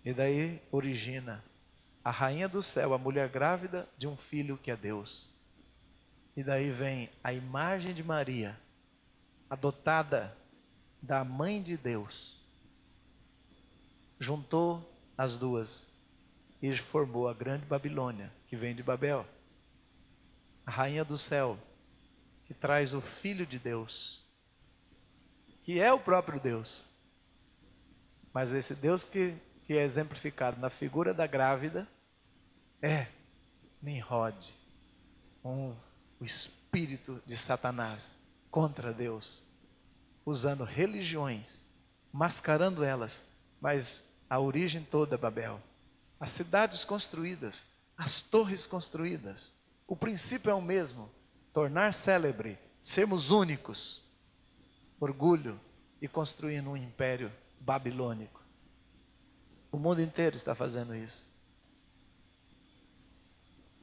E daí origina a rainha do céu, a mulher grávida de um filho que é Deus. E daí vem a imagem de Maria, adotada da mãe de Deus. Juntou as duas e formou a grande Babilônia, que vem de Babel. A rainha do céu, que traz o Filho de Deus, que é o próprio Deus. Mas esse Deus que é exemplificado na figura da grávida é Nimrod, o espírito de Satanás contra Deus, usando religiões, mascarando elas, mas a origem toda é Babel. As cidades construídas, as torres construídas, o princípio é o mesmo: tornar célebre, sermos únicos, orgulho e construindo um império babilônico. O mundo inteiro está fazendo isso.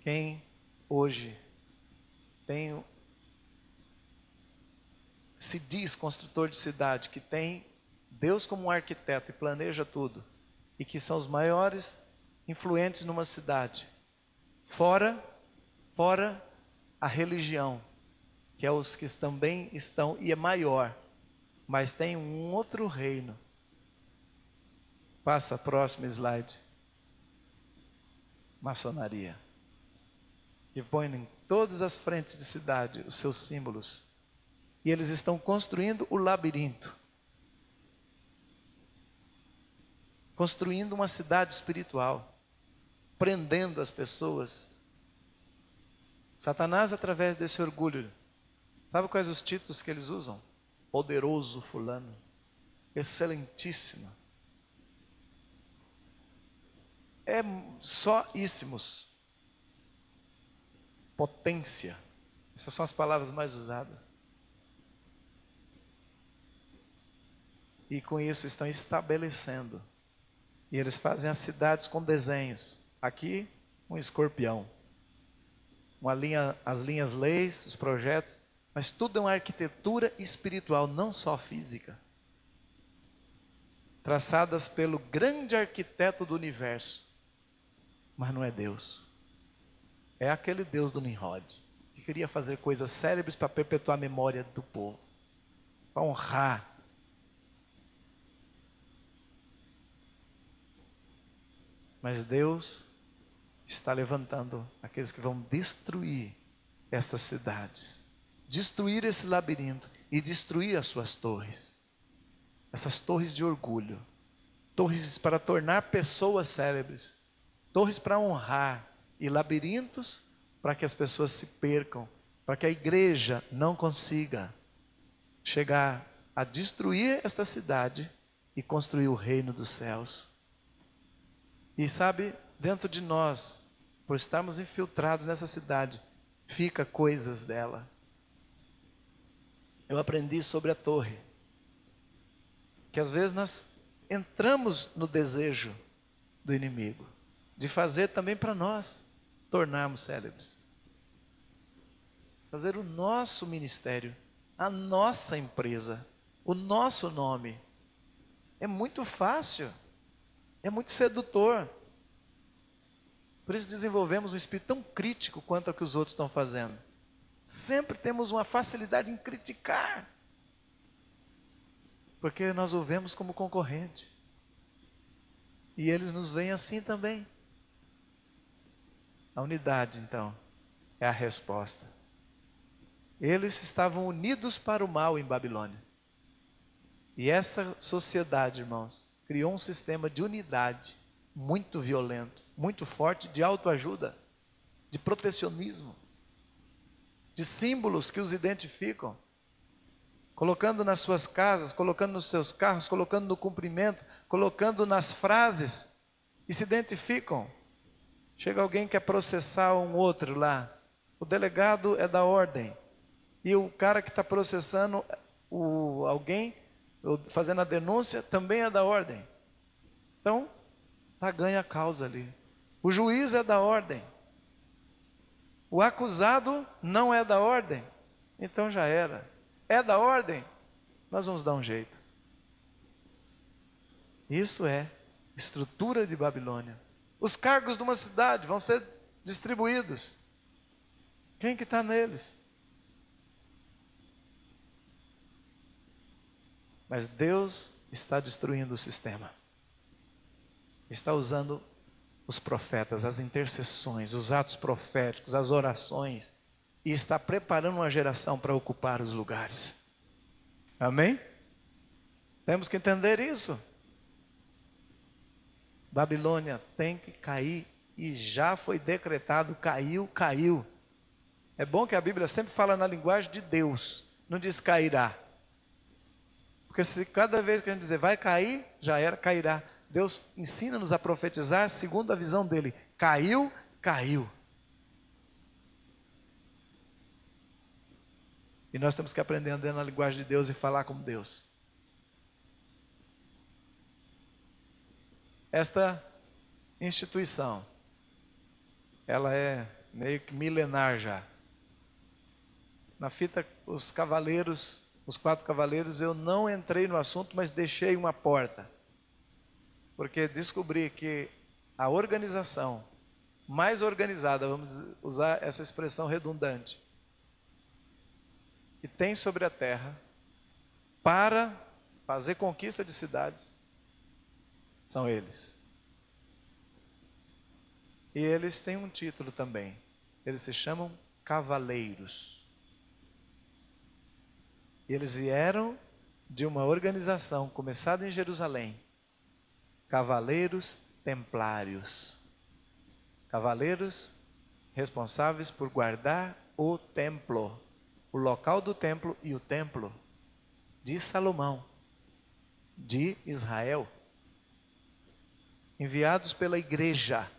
Quem hoje se diz construtor de cidade, que tem Deus como um arquiteto e planeja tudo, e que são os maiores influentes numa cidade, fora a religião, que é os que também estão, e é maior, mas tem um outro reino. Passa a próxima slide. Maçonaria, que põe em todas as frentes de cidade os seus símbolos, e eles estão construindo o labirinto, construindo uma cidade espiritual, prendendo as pessoas. Satanás, através desse orgulho, sabe quais os títulos que eles usam? Poderoso fulano, excelentíssimo, é sóíssimos, potência, essas são as palavras mais usadas. E com isso estão estabelecendo, e eles fazem as cidades com desenhos. Aqui um escorpião, as linhas leis, os projetos, mas tudo é uma arquitetura espiritual, não só física, traçadas pelo grande arquiteto do universo. Mas não é Deus. É aquele Deus do Nimrod, que queria fazer coisas célebres para perpetuar a memória do povo, para honrar. Mas Deus está levantando aqueles que vão destruir essas cidades, destruir esse labirinto e destruir as suas torres. Essas torres de orgulho, torres para tornar pessoas célebres, torres para honrar, e labirintos para que as pessoas se percam, para que a igreja não consiga chegar a destruir esta cidade e construir o reino dos céus. E sabe, dentro de nós, por estarmos infiltrados nessa cidade, fica coisas dela. Eu aprendi sobre a torre, que às vezes nós entramos no desejo do inimigo, de fazer também para nós tornarmos célebres, fazer o nosso ministério, a nossa empresa, o nosso nome. É muito fácil, é muito sedutor. Por isso desenvolvemos um espírito tão crítico quanto ao que os outros estão fazendo. Sempre temos uma facilidade em criticar, porque nós o vemos como concorrente, e eles nos veem assim também. A unidade, então, é a resposta. Eles estavam unidos para o mal em Babilônia. E essa sociedade, irmãos, criou um sistema de unidade muito violento, muito forte, de autoajuda, de protecionismo, de símbolos que os identificam, colocando nas suas casas, colocando nos seus carros, colocando no cumprimento, colocando nas frases, e se identificam. Chega alguém que quer processar um outro lá, o delegado é da ordem, e o cara que está processando alguém, fazendo a denúncia, também é da ordem. Então, ganha a causa ali. O juiz é da ordem, o acusado não é da ordem, então já era. É da ordem, nós vamos dar um jeito. Isso é estrutura de Babilônia. Os cargos de uma cidade vão ser distribuídos. Quem que está neles? Mas Deus está destruindo o sistema. Está usando os profetas, as intercessões, os atos proféticos, as orações, e está preparando uma geração para ocupar os lugares. Amém? Temos que entender isso. Babilônia tem que cair, e já foi decretado, caiu. É bom que a Bíblia sempre fala na linguagem de Deus, não diz cairá. Porque se cada vez que a gente dizer vai cair, já era, cairá. Deus ensina-nos a profetizar segundo a visão dele. Caiu. E nós temos que aprender a andar na linguagem de Deus e falar como Deus. Esta instituição, ela é meio que milenar já. Na fita, os cavaleiros, os 4 cavaleiros, eu não entrei no assunto, mas deixei uma porta. Porque descobri que a organização mais organizada, vamos usar essa expressão redundante, que tem sobre a terra para fazer conquista de cidades, são eles. E eles têm um título também. Eles se chamam cavaleiros. E eles vieram de uma organização começada em Jerusalém. Cavaleiros templários. Cavaleiros responsáveis por guardar o templo. O local do templo e o templo de Salomão, de Israel. Enviados pela igreja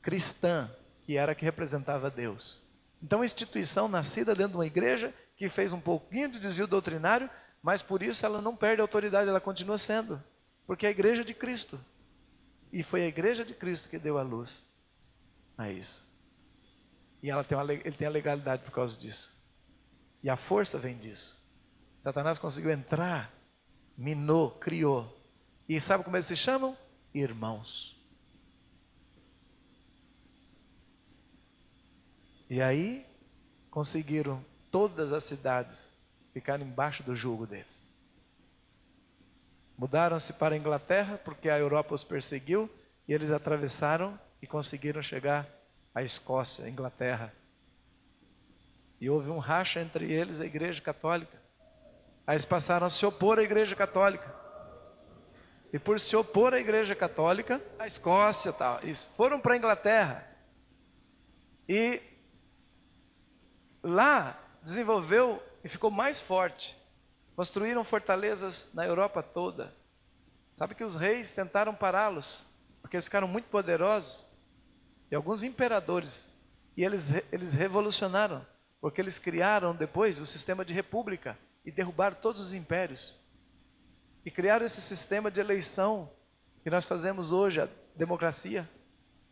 cristã, que era a que representava Deus. Então, a instituição nascida dentro de uma igreja, que fez um pouquinho de desvio doutrinário, mas por isso ela não perde a autoridade, ela continua sendo, porque é a igreja de Cristo. E foi a igreja de Cristo que deu a luz a isso. E ele tem a legalidade por causa disso. E a força vem disso. Satanás conseguiu entrar, minou, criou. E sabe como eles se chamam? Irmãos. E aí, conseguiram todas as cidades ficarem embaixo do jugo deles. Mudaram-se para a Inglaterra, porque a Europa os perseguiu, e eles atravessaram e conseguiram chegar à Escócia, à Inglaterra. E houve um racha entre eles, a Igreja Católica. Aí eles passaram a se opor à Igreja Católica. E por se opor à Igreja Católica, a Escócia, tal, isso, foram para a Inglaterra. E lá desenvolveu e ficou mais forte. Construíram fortalezas na Europa toda. Sabe que os reis tentaram pará-los, porque eles ficaram muito poderosos. E alguns imperadores. E eles revolucionaram, porque eles criaram depois o sistema de república e derrubaram todos os impérios. E criaram esse sistema de eleição que nós fazemos hoje, a democracia.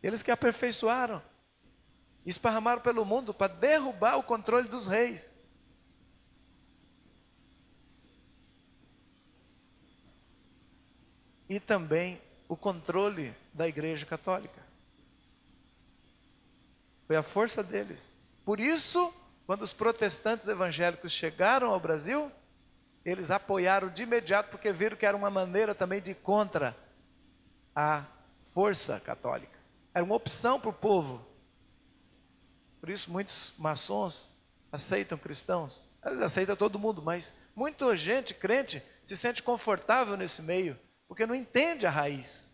Eles que aperfeiçoaram. Esparramaram pelo mundo para derrubar o controle dos reis. E também o controle da Igreja Católica. Foi a força deles. Por isso, quando os protestantes evangélicos chegaram ao Brasil, eles apoiaram de imediato, porque viram que era uma maneira também de ir contra a força católica. Era uma opção para o povo. Por isso muitos maçons aceitam cristãos. Eles aceitam todo mundo, mas muita gente, crente, se sente confortável nesse meio, porque não entende a raiz.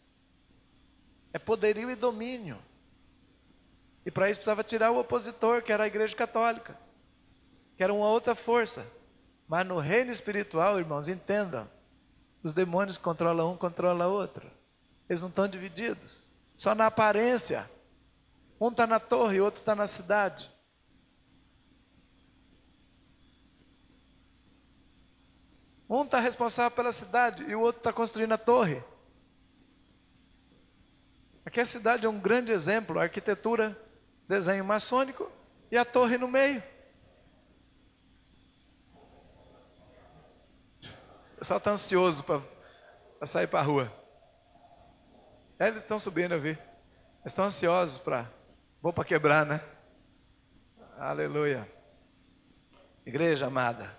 É poderio e domínio. E para isso precisava tirar o opositor, que era a Igreja Católica, que era uma outra força. Mas no reino espiritual, irmãos, entendam, os demônios controlam um, controlam outro. Eles não estão divididos, só na aparência. Um está na torre, o outro está na cidade. Um está responsável pela cidade e o outro está construindo a torre. Aqui a cidade é um grande exemplo, a arquitetura, desenho maçônico e a torre no meio. O pessoal está ansioso para sair para a rua. Eles estão subindo, eu vi. Eles estão ansiosos para... Vou para quebrar, né? Aleluia. Igreja amada,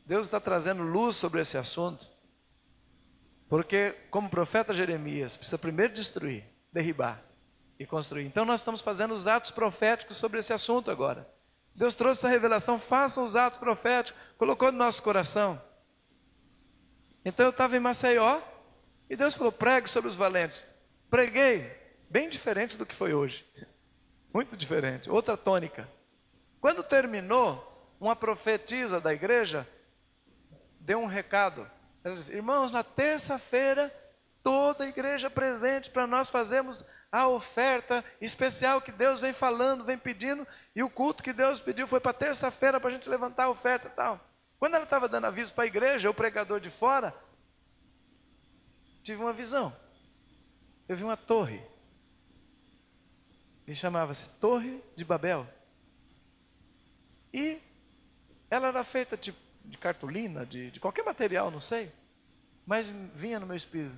Deus está trazendo luz sobre esse assunto, porque como profeta Jeremias, precisa primeiro destruir, derribar e construir. Então nós estamos fazendo os atos proféticos sobre esse assunto agora. Deus trouxe essa revelação, façam os atos proféticos, colocou no nosso coração. Então eu estava em Maceió, e Deus falou, pregue sobre os valentes. Preguei, bem diferente do que foi hoje. Muito diferente, outra tônica. Quando terminou, uma profetisa da igreja deu um recado. Ela disse, irmãos, na terça-feira, toda a igreja presente para nós fazermos a oferta especial que Deus vem falando, vem pedindo, e o culto que Deus pediu foi para terça-feira para a gente levantar a oferta e tal. Quando ela estava dando aviso para a igreja, o pregador de fora, tive uma visão. Eu vi uma torre, e chamava-se Torre de Babel, e ela era feita tipo de cartolina, de qualquer material, não sei, mas vinha no meu espírito,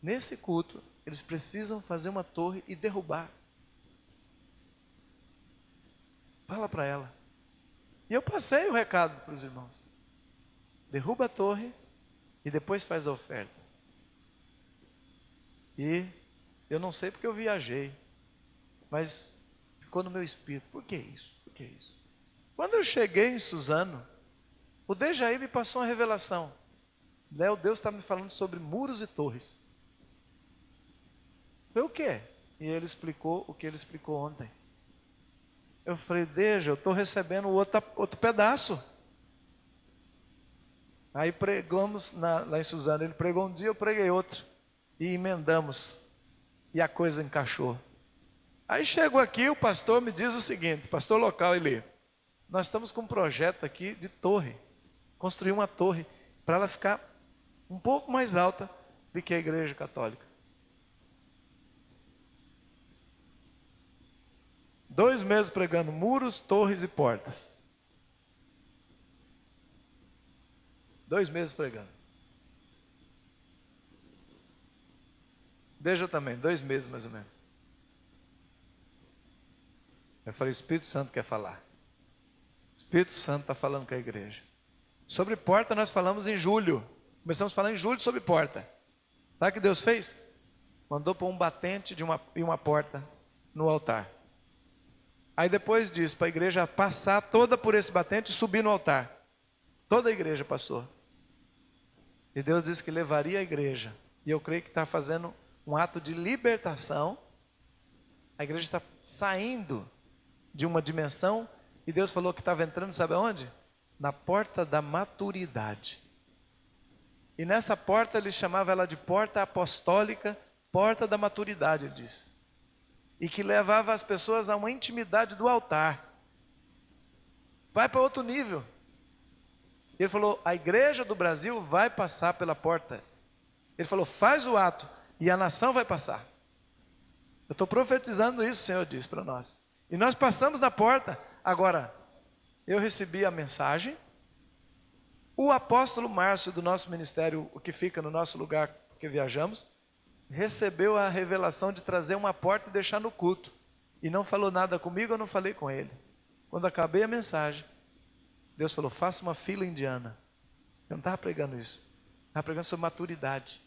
nesse culto, eles precisam fazer uma torre e derrubar. Fala para ela. E eu passei o recado para os irmãos. Derruba a torre e depois faz a oferta. E eu não sei porque eu viajei, mas ficou no meu espírito. Por que isso? Por que isso? Quando eu cheguei em Suzano, o Dejaí me passou uma revelação. Léo, Deus está me falando sobre muros e torres. Foi o quê? E ele explicou o que ele explicou ontem. Eu falei, Deja, eu estou recebendo outro pedaço. Aí pregamos lá em Suzano. Ele pregou um dia, eu preguei outro. E emendamos. E a coisa encaixou. Aí chegou aqui, o pastor me diz o seguinte, pastor local, ele, nós estamos com um projeto aqui de torre. Construir uma torre para ela ficar um pouco mais alta do que a igreja católica. 2 meses pregando muros, torres e portas. 2 meses pregando. Veja também, 2 meses mais ou menos. Eu falei, o Espírito Santo quer falar. O Espírito Santo está falando com a igreja. Sobre porta nós falamos em julho. Começamos a falar em julho sobre porta. Sabe o que Deus fez? Mandou pôr um batente e uma porta no altar. Aí depois disse para a igreja passar toda por esse batente e subir no altar. Toda a igreja passou. E Deus disse que levaria a igreja. E eu creio que está fazendo um ato de libertação. A igreja está saindo de uma dimensão. E Deus falou que estava entrando, sabe aonde? Na porta da maturidade. E nessa porta ele chamava ela de porta apostólica, porta da maturidade, ele disse. E que levava as pessoas a uma intimidade do altar. Vai para outro nível. Ele falou, a igreja do Brasil vai passar pela porta. Ele falou, faz o ato e a nação vai passar. Eu estou profetizando isso, o Senhor disse para nós. E nós passamos na porta. Agora, eu recebi a mensagem. O apóstolo Márcio do nosso ministério, o que fica no nosso lugar que viajamos, recebeu a revelação de trazer uma porta e deixar no culto. E não falou nada comigo, eu não falei com ele. Quando acabei a mensagem, Deus falou, faça uma fila indiana. Eu não estava pregando isso. Estava pregando sobre maturidade.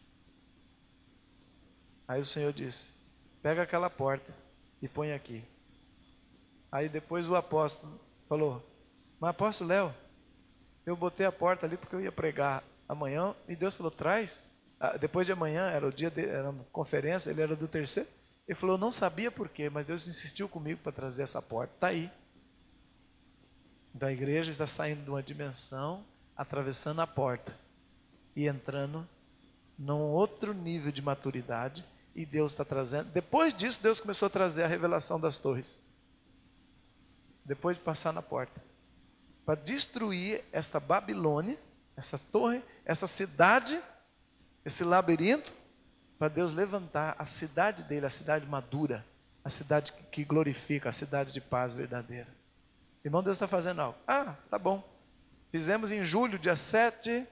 Aí o Senhor disse, pega aquela porta e põe aqui. Aí depois o apóstolo falou, mas apóstolo Léo, eu botei a porta ali porque eu ia pregar amanhã. E Deus falou, traz. Depois de amanhã, era o dia era uma conferência, ele era do terceiro. Ele falou, eu não sabia por quê, mas Deus insistiu comigo para trazer essa porta. Está aí. Então a igreja está saindo de uma dimensão, atravessando a porta e entrando num outro nível de maturidade. E Deus está trazendo. Depois disso, Deus começou a trazer a revelação das torres. Depois de passar na porta. Para destruir esta Babilônia, essa torre, essa cidade, esse labirinto, para Deus levantar a cidade dele, a cidade madura, a cidade que glorifica, a cidade de paz verdadeira. Irmão, Deus está fazendo algo. Ah, tá bom. Fizemos em julho, dia 7,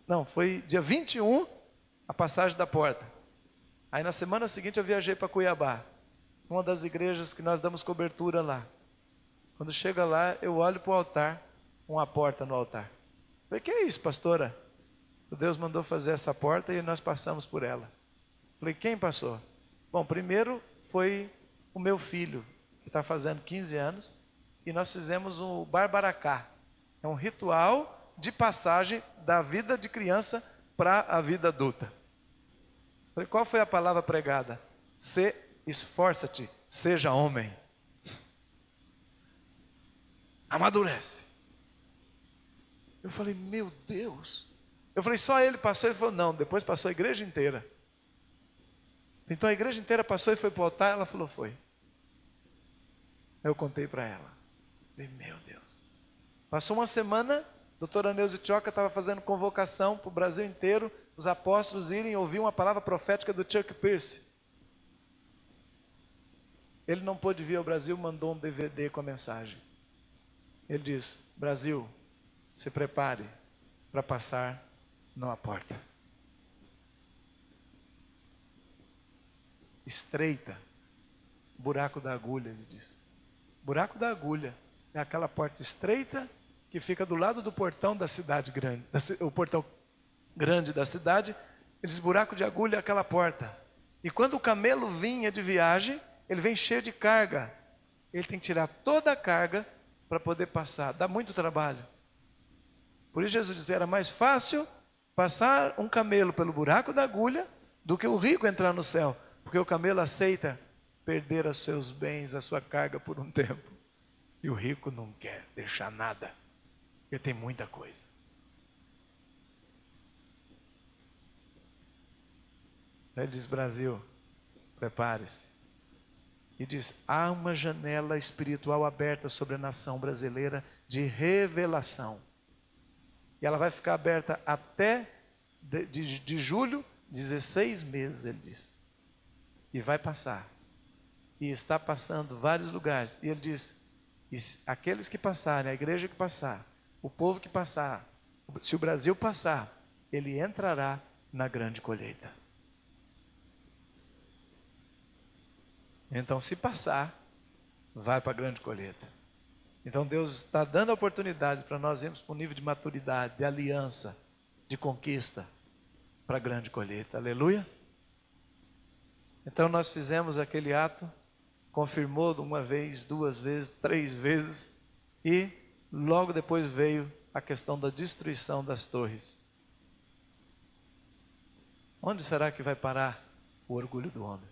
não, foi dia 21, a passagem da porta. Aí na semana seguinte eu viajei para Cuiabá, uma das igrejas que nós damos cobertura lá. Quando chega lá, eu olho para o altar, uma porta no altar. Falei, que é isso, pastora? Deus mandou fazer essa porta e nós passamos por ela. Falei, quem passou? Bom, primeiro foi o meu filho, que está fazendo 15 anos, e nós fizemos o Barbaracá. É um ritual de passagem da vida de criança para a vida adulta. Falei, qual foi a palavra pregada? Esforça-te, seja homem. Amadurece. Eu falei, meu Deus. Eu falei, só ele passou? Ele falou, não, depois passou a igreja inteira. Então a igreja inteira passou e foi para o altar, ela falou, foi. Eu contei para ela. Falei, meu Deus. Passou uma semana, a doutora Neuza Tioca estava fazendo convocação para o Brasil inteiro, os apóstolos irem ouvir uma palavra profética do Chuck Pierce. Ele não pôde vir ao Brasil, mandou um DVD com a mensagem. Ele diz, Brasil, se prepare para passar numa porta estreita, buraco da agulha, ele diz. Buraco da agulha é aquela porta estreita que fica do lado do portão da cidade grande, o portão grande da cidade. Ele diz, buraco de agulha é aquela porta. E quando o camelo vinha de viagem, ele vem cheio de carga. Ele tem que tirar toda a carga para poder passar. Dá muito trabalho. Por isso Jesus dizia, era mais fácil passar um camelo pelo buraco da agulha do que o rico entrar no céu. Porque o camelo aceita perder os seus bens, a sua carga por um tempo. E o rico não quer deixar nada, porque tem muita coisa. Ele diz, Brasil, prepare-se. E diz, há uma janela espiritual aberta sobre a nação brasileira de revelação. E ela vai ficar aberta até de julho, 16 meses, ele diz. E vai passar. E está passando vários lugares. E ele diz, aqueles que passarem, a igreja que passar, o povo que passar, se o Brasil passar, ele entrará na grande colheita. Então, se passar, vai para a grande colheita. Então, Deus está dando a oportunidade para nós irmos para um nível de maturidade, de aliança, de conquista, para a grande colheita. Aleluia? Então, nós fizemos aquele ato, confirmou de uma vez, 2 vezes, 3 vezes, e logo depois veio a questão da destruição das torres. Onde será que vai parar o orgulho do homem?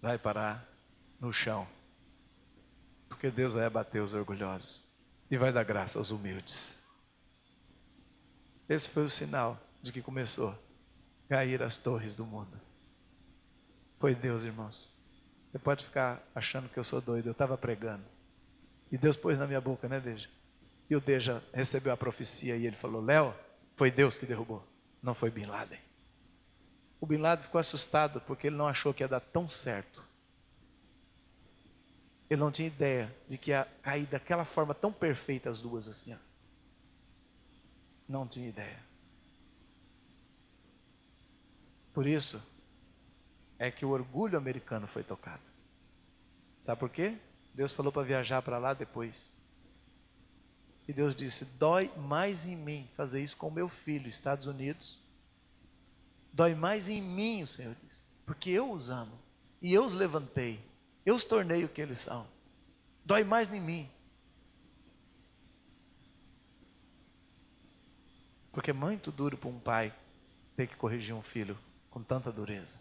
Vai parar no chão, porque Deus vai abater os orgulhosos e vai dar graça aos humildes. Esse foi o sinal de que começou a cair as torres do mundo. Foi Deus, irmãos. Você pode ficar achando que eu sou doido, eu estava pregando e Deus pôs na minha boca, né, Deja? E o Deja recebeu a profecia e ele falou, Léo, foi Deus que derrubou, não foi Bin Laden. O Bin Laden ficou assustado porque ele não achou que ia dar tão certo. Ele não tinha ideia de que ia cair daquela forma tão perfeita as duas assim. Ó. Não tinha ideia. Por isso é que o orgulho americano foi tocado. Sabe por quê? Deus falou para viajar para lá depois. E Deus disse, dói mais em mim fazer isso com o meu filho, Estados Unidos. Dói mais em mim, o Senhor diz, porque eu os amo, e eu os levantei, eu os tornei o que eles são. Dói mais em mim. Porque é muito duro para um pai ter que corrigir um filho com tanta dureza.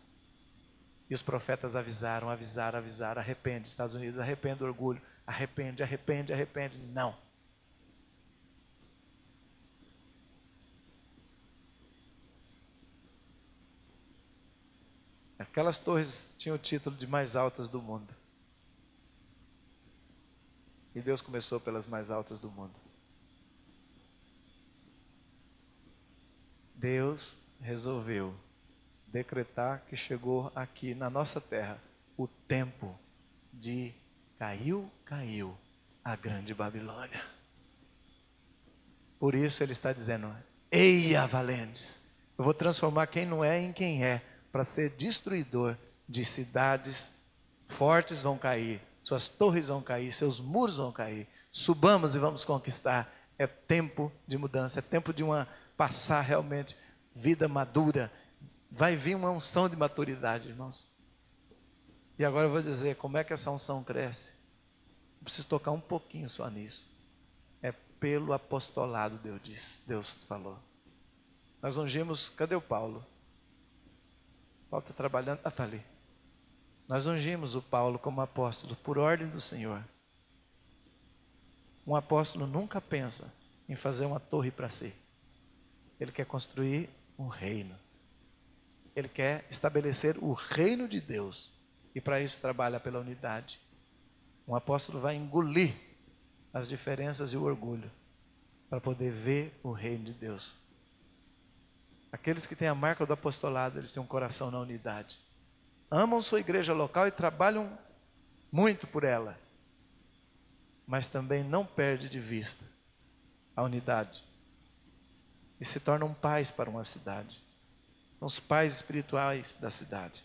E os profetas avisaram, arrepende, Estados Unidos, arrepende do orgulho, arrepende. Não. Aquelas torres tinham o título de mais altas do mundo. E Deus começou pelas mais altas do mundo. Deus resolveu decretar que chegou aqui na nossa terra o tempo de caiu a grande Babilônia. Por isso ele está dizendo, Eia, valentes! Eu vou transformar quem não é em quem é, para ser destruidor de cidades. Fortes vão cair, suas torres vão cair, seus muros vão cair. Subamos e vamos conquistar. É tempo de mudança, é tempo de passar realmente vida madura. Vai vir uma unção de maturidade, irmãos. E agora eu vou dizer como é que essa unção cresce. Eu preciso tocar um pouquinho só nisso. É pelo apostolado, Deus falou. Nós ungimos, cadê o Paulo? Paulo está trabalhando, está ali. Nós ungimos o Paulo como apóstolo por ordem do Senhor. Um apóstolo nunca pensa em fazer uma torre para si. Ele quer construir um reino. Ele quer estabelecer o reino de Deus. E para isso trabalha pela unidade. Um apóstolo vai engolir as diferenças e o orgulho para poder ver o reino de Deus. Aqueles que têm a marca do apostolado, eles têm um coração na unidade. Amam sua igreja local e trabalham muito por ela. Mas também não perde de vista a unidade. E se tornam pais para uma cidade. São os pais espirituais da cidade.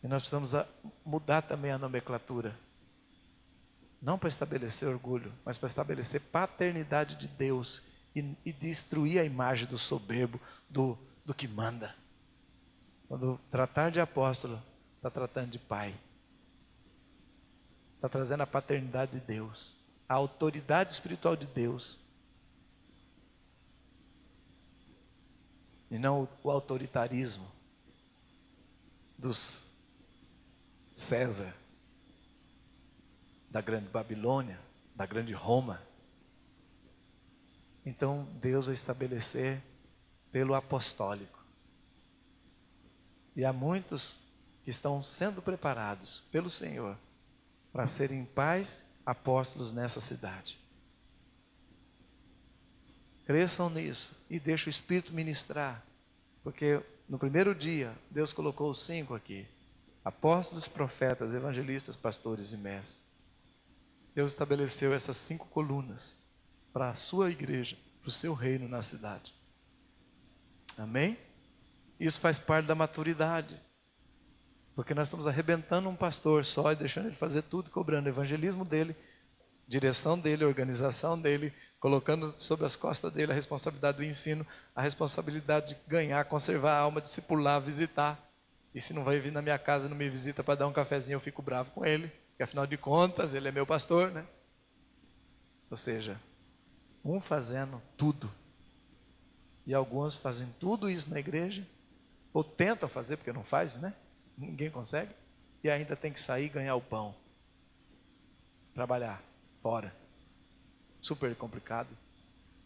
E nós precisamos mudar também a nomenclatura. Não para estabelecer orgulho, mas para estabelecer paternidade de Deus e destruir a imagem do soberbo, do que manda. Quando tratar de apóstolo, está tratando de pai. Está trazendo a paternidade de Deus, a autoridade espiritual de Deus. E não o autoritarismo dos César, da grande Babilônia, da grande Roma. Então Deus vai estabelecer pelo apostólico. E há muitos que estão sendo preparados pelo Senhor para serem pais apóstolos nessa cidade. Cresçam nisso e deixe o Espírito ministrar. Porque no primeiro dia, Deus colocou os 5 aqui. Apóstolos, profetas, evangelistas, pastores e mestres. Deus estabeleceu essas 5 colunas para a sua igreja, para o seu reino na cidade. Amém? Isso faz parte da maturidade. Porque nós estamos arrebentando um pastor só e deixando ele fazer tudo, cobrando o evangelismo dele, direção dele, organização dele, colocando sobre as costas dele a responsabilidade do ensino, a responsabilidade de ganhar, conservar a alma, discipular, visitar. E se não vai vir na minha casa e não me visita para dar um cafezinho, eu fico bravo com ele, porque afinal de contas ele é meu pastor, né? Ou seja, um fazendo tudo. E alguns fazem tudo isso na igreja, ou tentam fazer, porque não faz, né? Ninguém consegue. E ainda tem que sair e ganhar o pão. Trabalhar fora. Super complicado.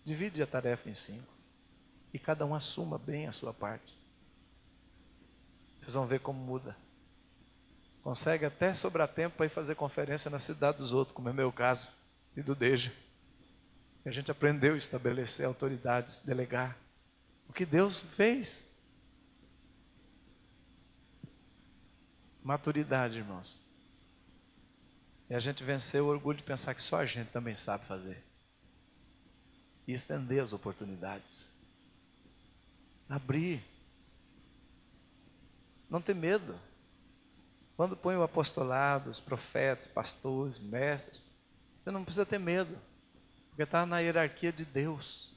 Divide a tarefa em 5. E cada um assuma bem a sua parte. Vocês vão ver como muda. Consegue até sobrar tempo para ir fazer conferência na cidade dos outros, como é meu caso, e do Deja. A gente aprendeu a estabelecer autoridades, delegar. O que Deus fez. Maturidade, irmãos. E a gente venceu o orgulho de pensar que só a gente também sabe fazer. E estender as oportunidades. Abrir. Não ter medo. Quando põe o apostolado, os profetas, pastores, mestres, você não precisa ter medo. Porque está na hierarquia de Deus.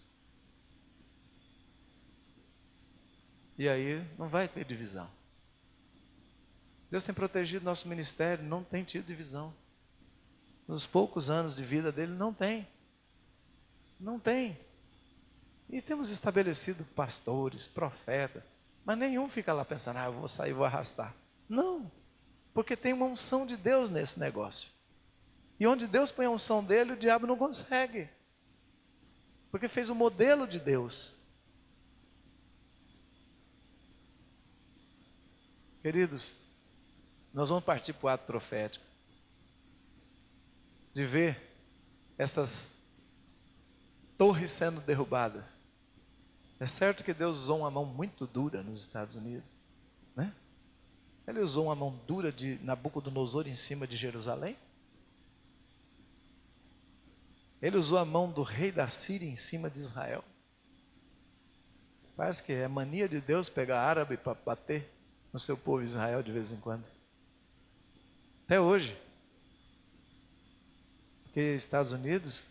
E aí não vai ter divisão. Deus tem protegido nosso ministério, não tem tido divisão. Nos poucos anos de vida dele, não tem. Não tem. E temos estabelecido pastores, profetas, mas nenhum fica lá pensando, eu vou sair, vou arrastar. Não, porque tem uma unção de Deus nesse negócio. E onde Deus põe a unção dele, o diabo não consegue. Porque fez o modelo de Deus. Queridos, nós vamos partir para o ato profético. De ver essas torres sendo derrubadas. É certo que Deus usou uma mão muito dura nos Estados Unidos, né? Ele usou uma mão dura de Nabucodonosor em cima de Jerusalém. Ele usou a mão do rei da Síria em cima de Israel. Parece que é mania de Deus pegar árabe para bater no seu povo Israel de vez em quando. Até hoje. Porque Estados Unidos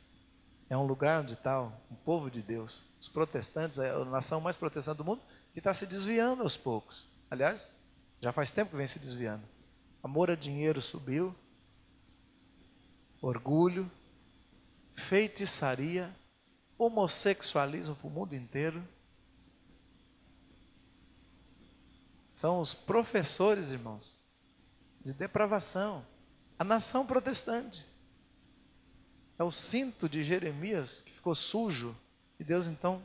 é um lugar onde está um povo de Deus. Os protestantes, é a nação mais protestante do mundo, que está se desviando aos poucos. Aliás, já faz tempo que vem se desviando. Amor a dinheiro subiu, orgulho, feitiçaria, homossexualismo para o mundo inteiro. São os professores, irmãos, de depravação. A nação protestante. É o cinto de Jeremias que ficou sujo. E Deus então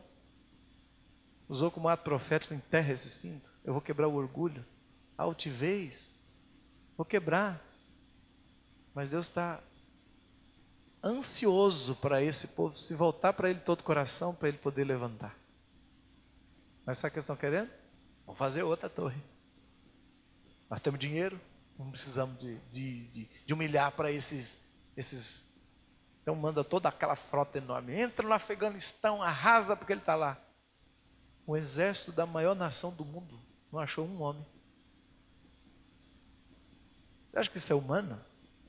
usou como ato profético: enterra esse cinto. Eu vou quebrar o orgulho, a altivez. Vou quebrar. Mas Deus está ansioso para esse povo se voltar para Ele todo o coração, para Ele poder levantar. Mas sabe o que eles estão querendo? Vamos fazer outra torre. Nós temos dinheiro, não precisamos de humilhar para esses. Então manda toda aquela frota enorme. Entra no Afeganistão, arrasa porque ele está lá. O exército da maior nação do mundo não achou um homem. Você acha que isso é humano?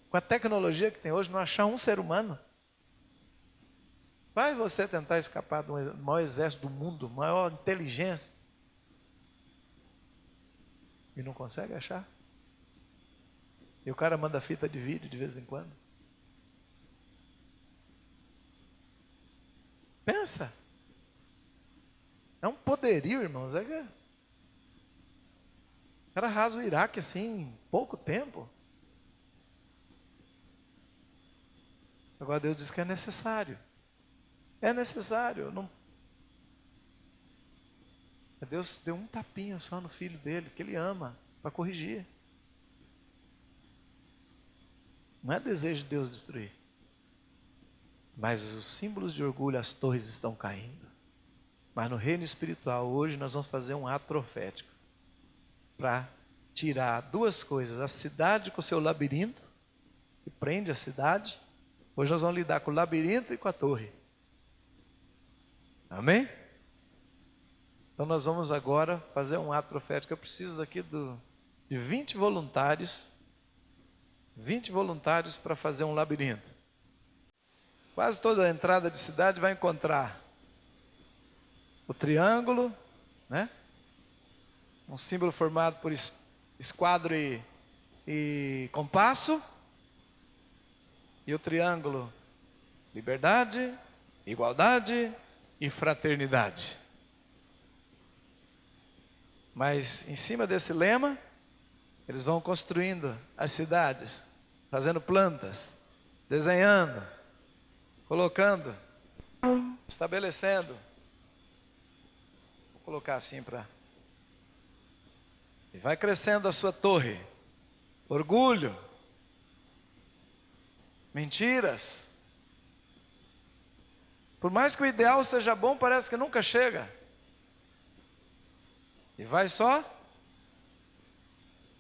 Com a tecnologia que tem hoje, não achar um ser humano? Vai você tentar escapar do maior exército do mundo, maior inteligência, e não consegue achar? E o cara manda fita de vídeo de vez em quando. Pensa. É um poderio, irmãos. O cara arrasa o Iraque assim em pouco tempo. Agora Deus diz que é necessário. É necessário. Não... Deus deu um tapinha só no filho dele, que ele ama, para corrigir. Não é desejo de Deus destruir. Mas os símbolos de orgulho, as torres estão caindo. Mas no reino espiritual, hoje nós vamos fazer um ato profético para tirar duas coisas: a cidade com o seu labirinto, que prende a cidade. Hoje nós vamos lidar com o labirinto e com a torre. Amém? Então nós vamos agora fazer um ato profético. Eu preciso aqui de 20 voluntários. 20 voluntários para fazer um labirinto. Quase toda a entrada de cidade vai encontrar o triângulo, né? Um símbolo formado por esquadro e compasso. E o triângulo: liberdade, igualdade e fraternidade. Mas em cima desse lema, eles vão construindo as cidades, fazendo plantas, desenhando, colocando, estabelecendo. Vou colocar assim para... E vai crescendo a sua torre. Orgulho, mentiras. Por mais que o ideal seja bom, parece que nunca chega. E vai só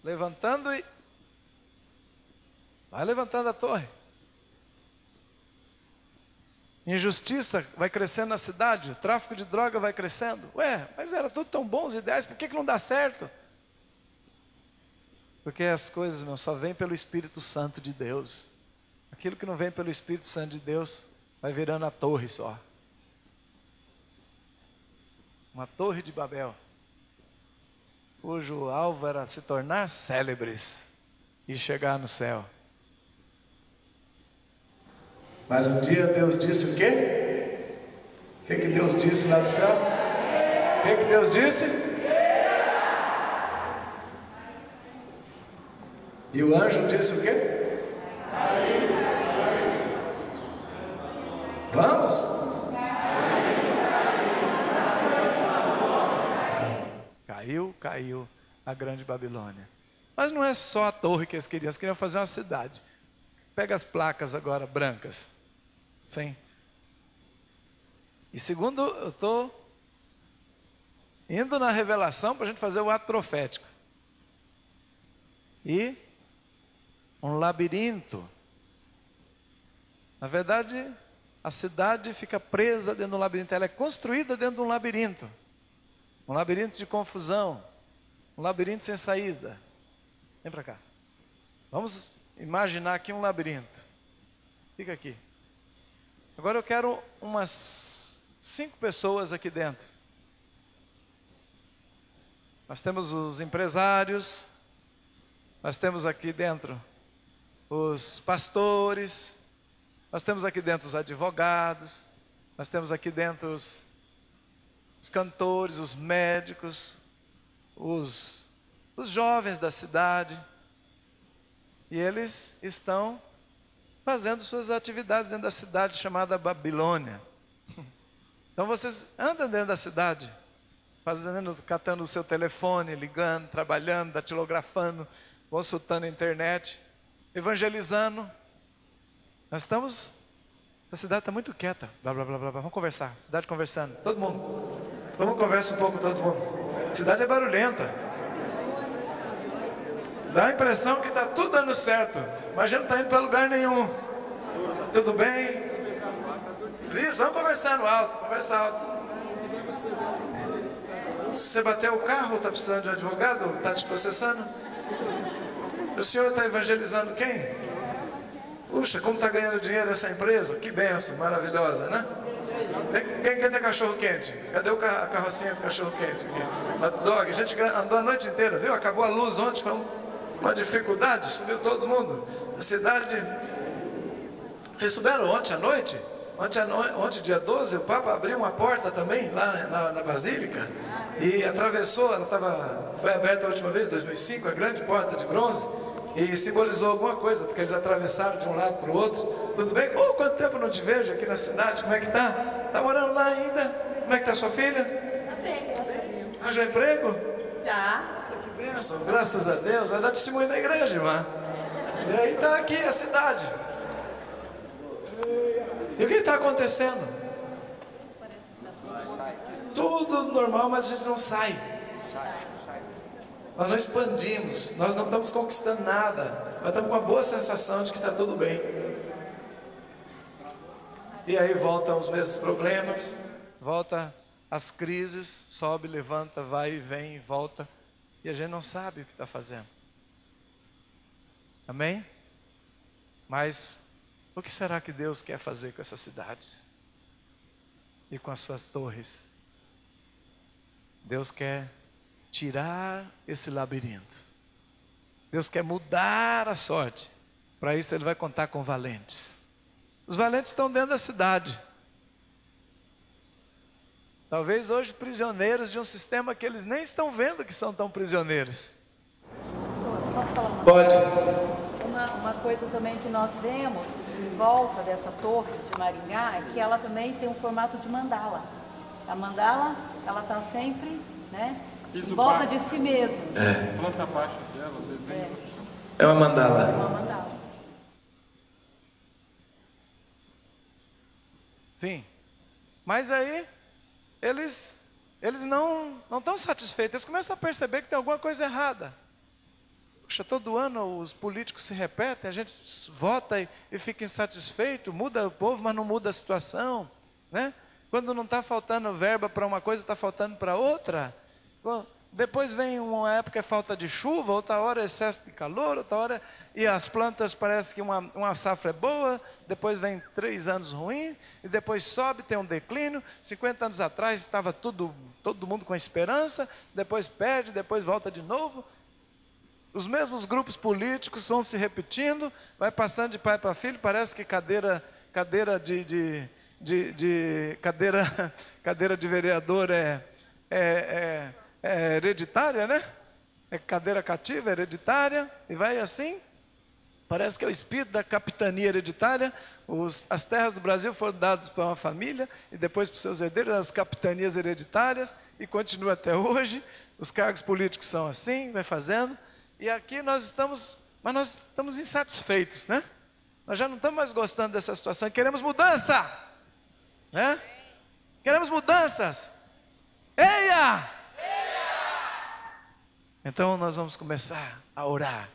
levantando e vai levantando a torre. Injustiça vai crescendo na cidade, o tráfico de droga vai crescendo. Ué, mas era tudo tão bom, os ideais, por que não dá certo? Porque as coisas, meu, só vêm pelo Espírito Santo de Deus. Aquilo que não vem pelo Espírito Santo de Deus vai virando a torre só. Uma torre de Babel, cujo alvo era se tornar célebres e chegar no céu. Mas um dia Deus disse o quê? O que Deus disse lá do céu? O que Deus disse? E o anjo disse o quê? Vamos? Caiu a grande Babilônia. Mas não é só a torre que eles queriam fazer uma cidade. Pega as placas agora brancas. Sim. E segundo, eu estou indo na revelação para a gente fazer o ato profético. E um labirinto. Na verdade, a cidade fica presa dentro de um labirinto. Ela é construída dentro de um labirinto de confusão, um labirinto sem saída. Vem para cá. Vamos imaginar aqui um labirinto. Fica aqui. Agora eu quero umas 5 pessoas aqui dentro. Nós temos os empresários, nós temos aqui dentro os pastores, nós temos aqui dentro os advogados, nós temos aqui dentro os cantores, os médicos, os jovens da cidade. E eles estão fazendo suas atividades dentro da cidade chamada Babilônia. Então vocês andam dentro da cidade, catando o seu telefone, ligando, trabalhando, datilografando, consultando a internet, evangelizando. A cidade está muito quieta, blá, blá, blá, blá, vamos conversar, cidade conversando, todo mundo, vamos conversar um pouco todo mundo. A cidade é barulhenta, dá a impressão que está tudo dando certo, mas já não está indo para lugar nenhum. Tudo bem? Isso, vamos conversar no alto, conversa alto. Você bateu o carro, está precisando de um advogado, está te processando? O senhor está evangelizando quem? Puxa, como está ganhando dinheiro essa empresa? Que benção, maravilhosa, né? Quem quer ter cachorro quente? Cadê a carrocinha com cachorro quente? Hot dog, a gente andou a noite inteira, viu? Acabou a luz ontem, foi uma dificuldade, subiu todo mundo. A cidade... Vocês souberam ontem à noite? Ontem, dia 12, o Papa abriu uma porta também, lá na Basílica, e atravessou, foi aberta a última vez, em 2005, a grande porta de bronze, e simbolizou alguma coisa, porque eles atravessaram de um lado para o outro. Tudo bem? Quanto tempo não te vejo aqui na cidade, como é que tá? Tá morando lá ainda? Como é que tá sua filha? Tá bem, graças a Deus. Arranjou emprego? Já. Que bênção, graças a Deus, vai dar testemunho na igreja, irmã. E aí tá aqui a cidade. E o que está acontecendo? Tudo normal, mas a gente não sai. Nós não expandimos, nós não estamos conquistando nada. Nós estamos com uma boa sensação de que está tudo bem. E aí voltam os mesmos problemas, volta as crises, sobe, levanta, vai e vem, volta. E a gente não sabe o que está fazendo. Amém? Mas... o que será que Deus quer fazer com essas cidades? E com as suas torres? Deus quer tirar esse labirinto. Deus quer mudar a sorte. Para isso Ele vai contar com valentes. Os valentes estão dentro da cidade. Talvez hoje prisioneiros de um sistema que eles nem estão vendo que são tão prisioneiros. Posso falar uma Pode. Uma coisa também que nós vemos em volta dessa torre de Maringá é que ela também tem um formato de mandala. A mandala, ela está sempre, né, em volta de si mesmo. Planta abaixo dela, desenho. É uma mandala. É uma mandala. Sim. Mas aí, eles não estão satisfeitos. Eles começam a perceber que tem alguma coisa errada. Puxa, todo ano os políticos se repetem, a gente vota e fica insatisfeito, muda o povo, mas não muda a situação, né? Quando não está faltando verba para uma coisa, está faltando para outra. Depois vem uma época é falta de chuva, outra hora é excesso de calor, outra hora... E as plantas parece que uma safra é boa, depois vem 3 anos ruins, e depois sobe, tem um declínio. 50 anos atrás estava todo mundo com esperança, depois perde, depois volta de novo. Os mesmos grupos políticos vão se repetindo, vai passando de pai para filho, parece que cadeira de vereador é hereditária, né? É cadeira cativa, hereditária, e vai assim. Parece que é o espírito da capitania hereditária. As terras do Brasil foram dadas para uma família, e depois para os seus herdeiros, as capitanias hereditárias, e continua até hoje. Os cargos políticos são assim, vai fazendo. E aqui nós estamos insatisfeitos, né? Nós já não estamos mais gostando dessa situação, queremos mudança, né? Queremos mudanças. Eia! Então nós vamos começar a orar.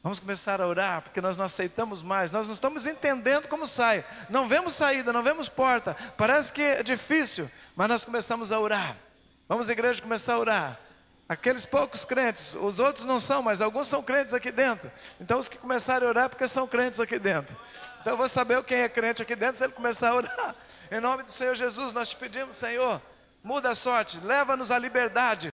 Vamos começar a orar, porque nós não aceitamos mais, nós não estamos entendendo como sai. Não vemos saída, não vemos porta. Parece que é difícil, mas nós começamos a orar. Vamos, igreja, começar a orar. Aqueles poucos crentes, os outros não são, mas alguns são crentes aqui dentro. Então os que começarem a orar é porque são crentes aqui dentro. Então eu vou saber quem é crente aqui dentro se ele começar a orar. Em nome do Senhor Jesus, nós te pedimos, Senhor, muda a sorte, leva-nos à liberdade.